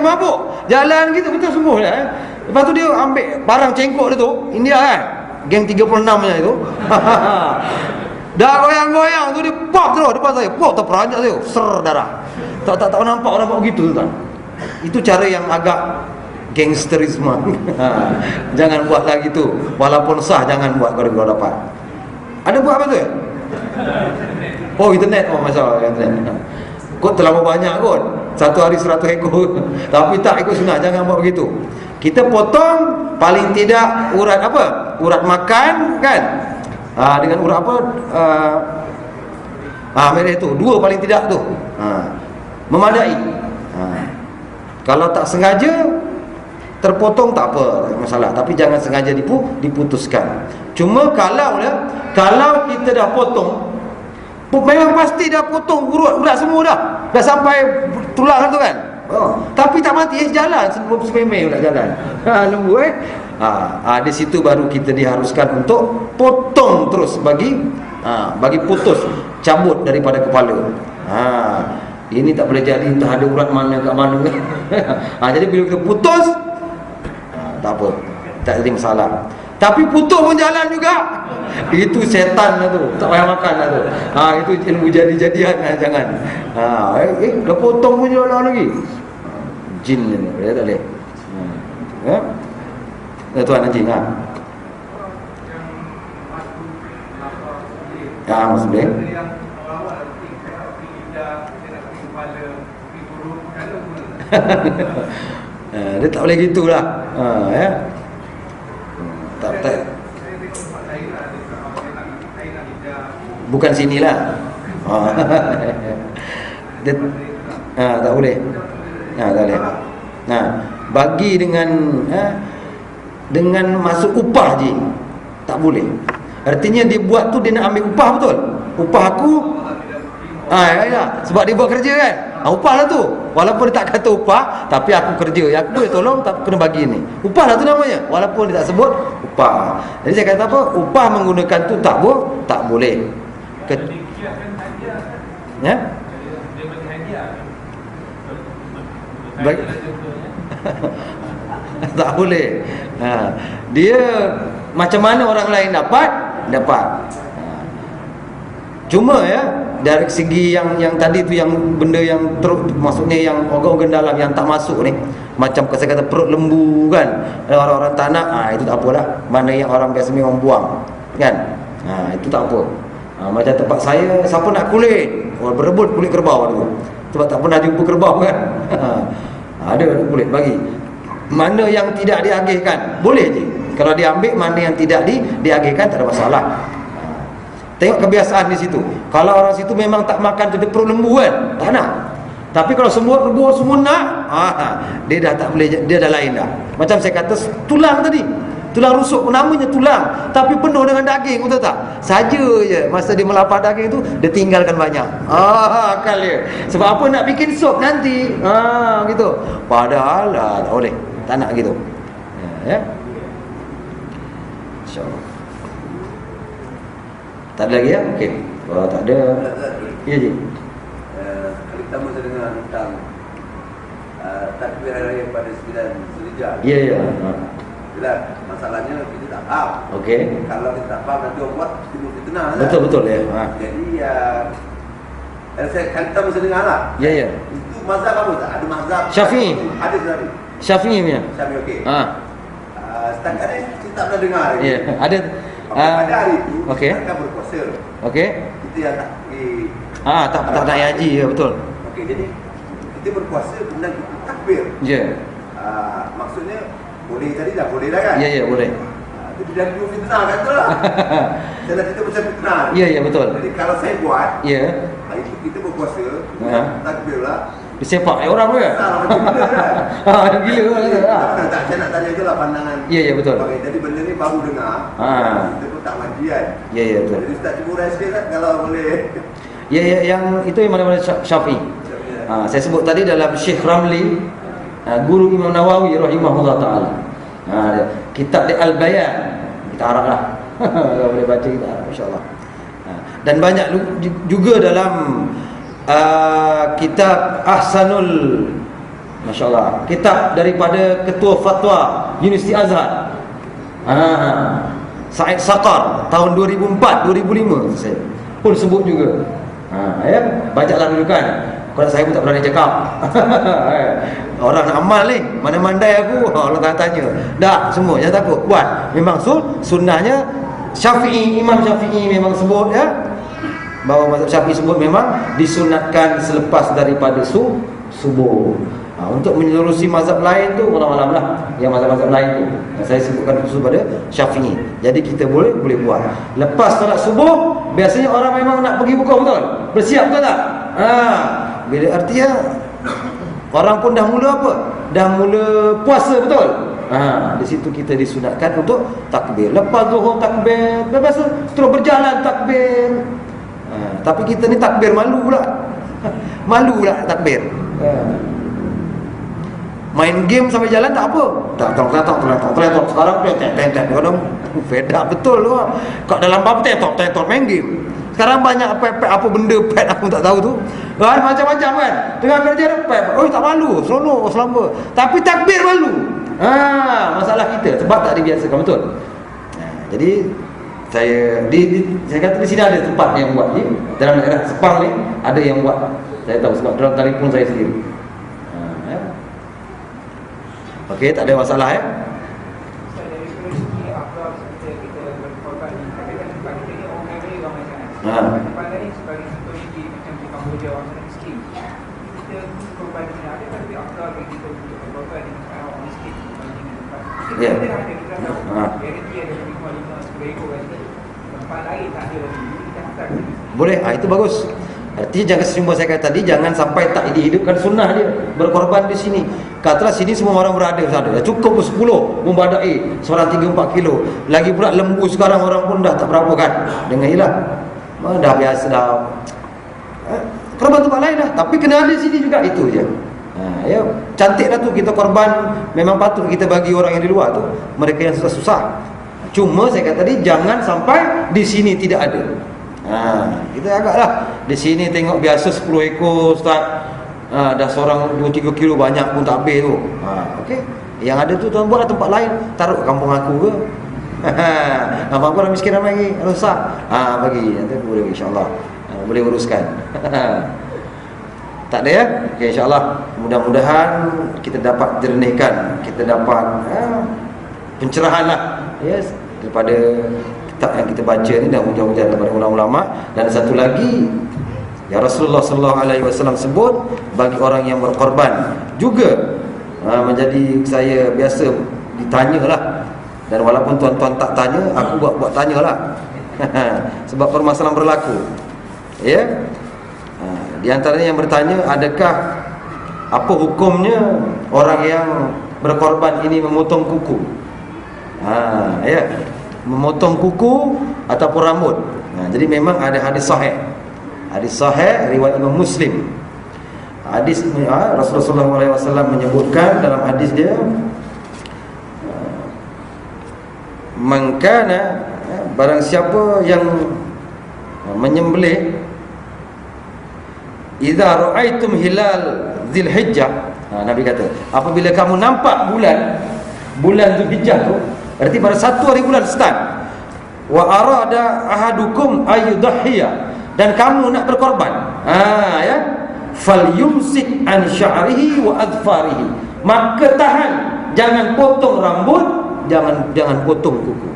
[SPEAKER 2] Mabuk. Jalan gitu betul sembuh dah. Lepas tu dia ambil barang cengkok dia tu, India geng 36 nya itu. Dah goyang-goyang tu dia pop terus depan saya. Pop terperanjat dia. Ser darah. Tak nampak orang buat begitu tuan. Itu cara yang agak gangsterisme. Jangan buat lagi tu. Walaupun sah jangan buat kalau dapat. Ada buat apa tu ya? Internet. Masalah internet. Kod terlalu banyak kot. Satu hari 100 ekor. Tapi tak ikut sunnah, jangan buat begitu. Kita potong paling tidak urat apa? Urat makan kan? Dengan urat apa? Merah tu. 2 paling tidak tu. Memadai. Kalau tak sengaja terpotong tak apa, masalah. Tapi jangan sengaja diputuskan. Cuma kalau kita dah potong, memang pasti dah potong urat semua dah sampai tulang tu kan. Tapi tak mati, jalan sememeh nak jalan. Lembu di situ baru kita diharuskan untuk potong terus bagi putus, cabut daripada kepala. Ini tak boleh jadi entah ada urat mana kat mana. Jadi bila kita putus, tak apa, tak jadi masalah. Tapi putus pun jalan juga. Itu setan lah tu, tak payah makan lah tu. Itu ilmu jadi-jadian lah, jangan. Dah potong pun jalan lagi. Jin ni, tak boleh. Tuan jin masuk boleh. Dia tak boleh gitulah. Tak. Bukan sinilah. Dia, tak boleh. Tak boleh. Bagi dengan masuk upah je, tak boleh. Artinya dia buat tu dia nak ambil upah, betul? Upah aku. Sebab dia buat kerja kan. Upah lah tu. Walaupun dia tak kata upah, tapi aku kerja, aku boleh tolong, tak kena bagi ni. Upah lah tu namanya. Walaupun dia tak sebut upah. Jadi saya kata apa? Upah menggunakan tu tak boleh. Ya? Tak boleh. Dia macam mana orang lain dapat. Cuma dari segi yang tadi tu, yang benda yang maksudnya yang organ-organ dalam yang tak masuk ni, macam saya kata perut lembu kan, orang-orang tak nak, itu tak apalah. Mana yang orang biasa memang buang kan, itu tak apa. Macam tempat saya, siapa nak kulit, orang berebut kulit kerbau tu, sebab tak pernah jumpa kerbau kan. Ada kulit bagi. Mana yang tidak diagihkan boleh je. Kalau diambil, mana yang tidak diagihkan tak ada masalah. Tengok kebiasaan di situ. Kalau orang situ memang tak makan tu, dia perut lembu kan, tak nak. Tapi kalau semua rebus semua nak, dia dah tak boleh, dia dah lain dah. Macam saya kata tulang tadi, tulang rusuk pun namanya tulang, tapi penuh dengan daging, betul tak? Saja je masa dia melapar daging tu, dia tinggalkan banyak. Akal dia. Sebab apa nak bikin sup nanti? Gitu. Padahal tak boleh, tak nak gitu. Ya. InsyaAllah. Tak ada lagi ya? Okey. Kalau tak ada, ya je.
[SPEAKER 3] Kali pertama saya dengar tentang takbir hari raya pada 9 Zulhijjah.
[SPEAKER 2] Ya.
[SPEAKER 3] Bila masalahnya kita tak faham.
[SPEAKER 2] Okey.
[SPEAKER 3] Kalau kita tak faham, nanti orang buat timbul fitnah.
[SPEAKER 2] Betul ya.
[SPEAKER 3] Jadi saya kali pertama saya dengar lah.
[SPEAKER 2] Ya.
[SPEAKER 3] Itu mazhab apa tak? Ada mazhab
[SPEAKER 2] Syafi'i.
[SPEAKER 3] Ada Syafi'i.
[SPEAKER 2] Syafi'i punya.
[SPEAKER 3] Syafi'i okey. Setakat ni kita tak pernah dengar.
[SPEAKER 2] Ya, ada.
[SPEAKER 3] Pada hari itu
[SPEAKER 2] okey.
[SPEAKER 3] kita akan berpuasa.
[SPEAKER 2] Okey.
[SPEAKER 3] Kita yang tak pergi.
[SPEAKER 2] Tak naik haji, ya betul.
[SPEAKER 3] Okey, jadi kita berpuasa kemudian kita takbir.
[SPEAKER 2] Ya.
[SPEAKER 3] Maksudnya boleh tadi dah boleh dah kan?
[SPEAKER 2] Ya, boleh.
[SPEAKER 3] Itu dia dulu fitnah kan tu lah. Kalau kita macam fitnah.
[SPEAKER 2] Ya, betul.
[SPEAKER 3] Jadi kalau saya buat,
[SPEAKER 2] Ya.
[SPEAKER 3] hari itu kita berpuasa, takbir lah.
[SPEAKER 2] Disepak orang tu ya?
[SPEAKER 3] Macam gila kan?
[SPEAKER 2] Gila kan?
[SPEAKER 3] Saya nak tanya je lah pandangan.
[SPEAKER 2] Ya, betul.
[SPEAKER 3] Jadi benda ni baru dengar. Kita pun tak mandi kan?
[SPEAKER 2] Ya, betul.
[SPEAKER 3] Jadi Ustaz cuba rahsia kan kalau boleh.
[SPEAKER 2] Ya, yang itu yang mana-mana Syafi'i. Saya sebut tadi dalam Syekh Ramli, guru Imam Nawawi rahimahullah ta'ala. Kitab di Al-Bayan, kita harap lah. Kalau boleh baca kita harap, insyaAllah. Dan banyak juga dalam kitab Ahsanul, Masya Allah, kitab daripada Ketua Fatwa Universiti Azhar, Said Saqar, tahun 2004-2005 saya pun sebut juga. Bacalah dulu kan. Kalau saya pun tak berani cakap. Orang nak amal ni, mana mandai aku, Allah tanya. Dah, semua jangan takut, buat. Memang sunnahnya Syafi'i, Imam Syafi'i memang sebut ya, bahawa mazhab Syafi'i sebut memang disunatkan selepas daripada subuh. Untuk menerusi mazhab lain tu malam-malam lah, yang mazhab-mazhab lain tu saya sebutkan khusus pada Syafi'i. Jadi kita boleh buat lepas solat subuh. Biasanya orang memang nak pergi buka, betul? Bersiap, betul tak? Bila artinya orang pun dah mula apa? Dah mula puasa, betul? Di situ kita disunatkan untuk takbir. Lepas zuhur takbir, biasa terus berjalan takbir. Tapi kita ni takbir malu pula. Malu pula takbir. Main game sampai jalan tak apa. Tak. Sekarang tet. Kadang feda betul tu. Kat dalam bab tet main game. Sekarang banyak apa benda pet aku tak tahu tu. Macam-macam kan. Tengah kerja ada pet. Tak malu, seronok selamba. Tapi takbir malu. Masalah kita sebab tak dibiasakan, betul. Jadi saya kata di sini ada tempat yang buat ni. Dalam daerah Sepang ni ada yang buat. Saya tahu sebab dalam telefon saya sendiri. Okey, tak ada masalah ya. Ya. Boleh, itu bagus. Artinya jangan semua saya kata tadi, jangan sampai tak dihidupkan sunnah dia, berkorban di sini. Katalah sini semua orang berada, cukup 10 membadai seorang 3-4 kilo. Lagi pula lembu sekarang orang pun dah tak berapa kan. Dengan hilang. Dah biasa dah. Korban tempat lain dah, tapi kena ada sini juga, itu je. Ya, cantik dah tu kita korban. Memang patut kita bagi orang yang di luar tu, mereka yang susah-susah. Cuma saya kata tadi, jangan sampai di sini tidak ada. Kita agaklah di sini tengok biasa 10 ekor Ustaz. Dah seorang 2-3 kilo banyak pun tak habis tu. Okey. Yang ada tu tuan buatlah tempat lain, taruh kampung aku ke. Kampung aku orang miskin ramai lagi, rosak. Bagi nanti boleh insya-Allah. Boleh uruskan. Tak ada ya? Okey, insya-Allah. Mudah-mudahan kita dapat jernihkan, kita dapat pencerahan lah, yes, daripada kitab yang kita baca ni dan hujah-hujah daripada ulama-ulama. Dan satu lagi, ya Rasulullah sallallahu alaihi wasallam sebut bagi orang yang berkorban juga menjadi, saya biasa ditanyalah, dan walaupun tuan-tuan tak tanya, aku buat tanyalah. Sebab permasalahan berlaku. Ya. Di antaranya yang bertanya, adakah apa hukumnya orang yang berkorban ini memotong kuku? Ya, memotong kuku ataupun rambut. Jadi memang ada hadis sahih. Hadis sahih riwayat Imam Muslim. Hadis Rasulullah SAW menyebutkan dalam hadis dia, mangkana, barang siapa yang menyembelih, idza ra'aitum hilal Dzulhijjah, Nabi kata, apabila kamu nampak bulan Dzulhijjah tu, berarti pada satu hari bulan start, wa arada ahadukum ayyudhhiya, dan kamu nak berkorban, ya, falyumsik an sya'rihi wa adfarihi, maka tahan, jangan potong rambut jangan potong kuku.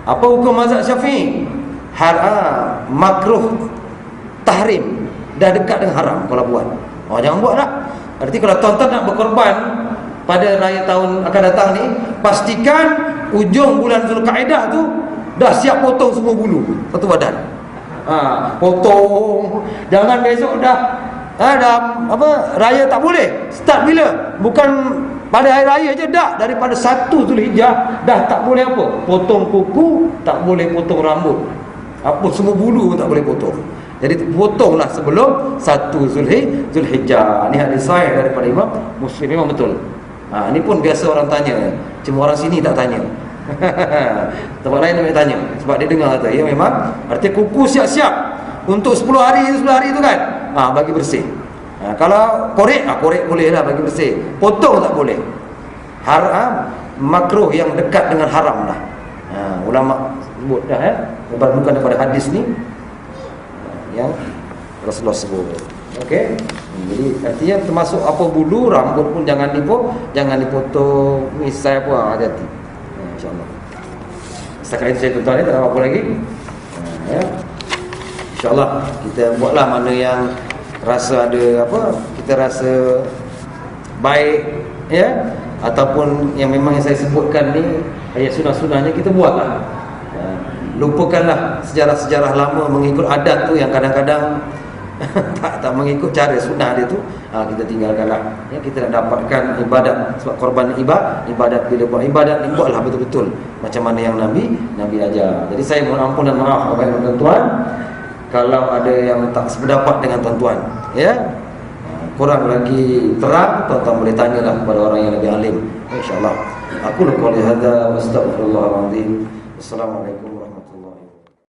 [SPEAKER 2] Apa hukum mazhab Syafi'i? Makruh tahrim, dah dekat dengan haram kalau buat. Jangan buatlah. Arti kalau tuan-tuan nak berkorban pada raya tahun akan datang ni, pastikan ujung bulan Zulkaidah tu dah siap potong semua bulu satu badan. Potong. Jangan besok dah raya tak boleh. Start bila? Bukan pada hari raya je dah. Daripada 1 Zulhijjah dah tak boleh apa? Potong kuku, tak boleh potong rambut. Apa semua bulu pun tak boleh potong. Jadi potonglah sebelum 1 Zulhijjah. Ini hadis sahih daripada Imam Muslim, memang betul. Ini pun biasa orang tanya. Cuma orang sini tak tanya. Tempat lain dia tanya sebab dia dengar kata, ya memang artinya kuku siap-siap untuk 10 hari tu kan. Bagi bersih. Kalau korek boleh lah bagi bersih. Potong tak boleh. Haram, makruh yang dekat dengan haram lah. Ulama sebut dah bukan daripada hadis ni yang Rasulullah sebut. Okey. Jadi artinya termasuk apa bulu rambut pun jangan dipotong, misai apa, hati-hati. InsyaAllah. Setakat itu saya tuan-tuan ni tak ada apa lagi. InsyaAllah kita buatlah mana yang rasa ada kita rasa baik ataupun yang memang yang saya sebutkan ni ayat sunah-sunahnya kita buatlah. Lupakanlah sejarah-sejarah lama mengikut adat tu yang kadang-kadang tak mengikut cara sunnah dia tu. Kita tinggalkanlah. Kita nak dapatkan ibadat. Sebab korban ibadat bila buat ibadat ni buatlah betul-betul macam mana yang Nabi ajar. Jadi saya mohon ampun dan maaf kepada tuan-tuan kalau ada yang tak sependapat dengan tuan-tuan, kurang lagi terang, tuan-tuan boleh tanyalah kepada orang yang lebih alim, insya-Allah. Aku qouli hadza wa astaghfirullahal azim. Assalamualaikum.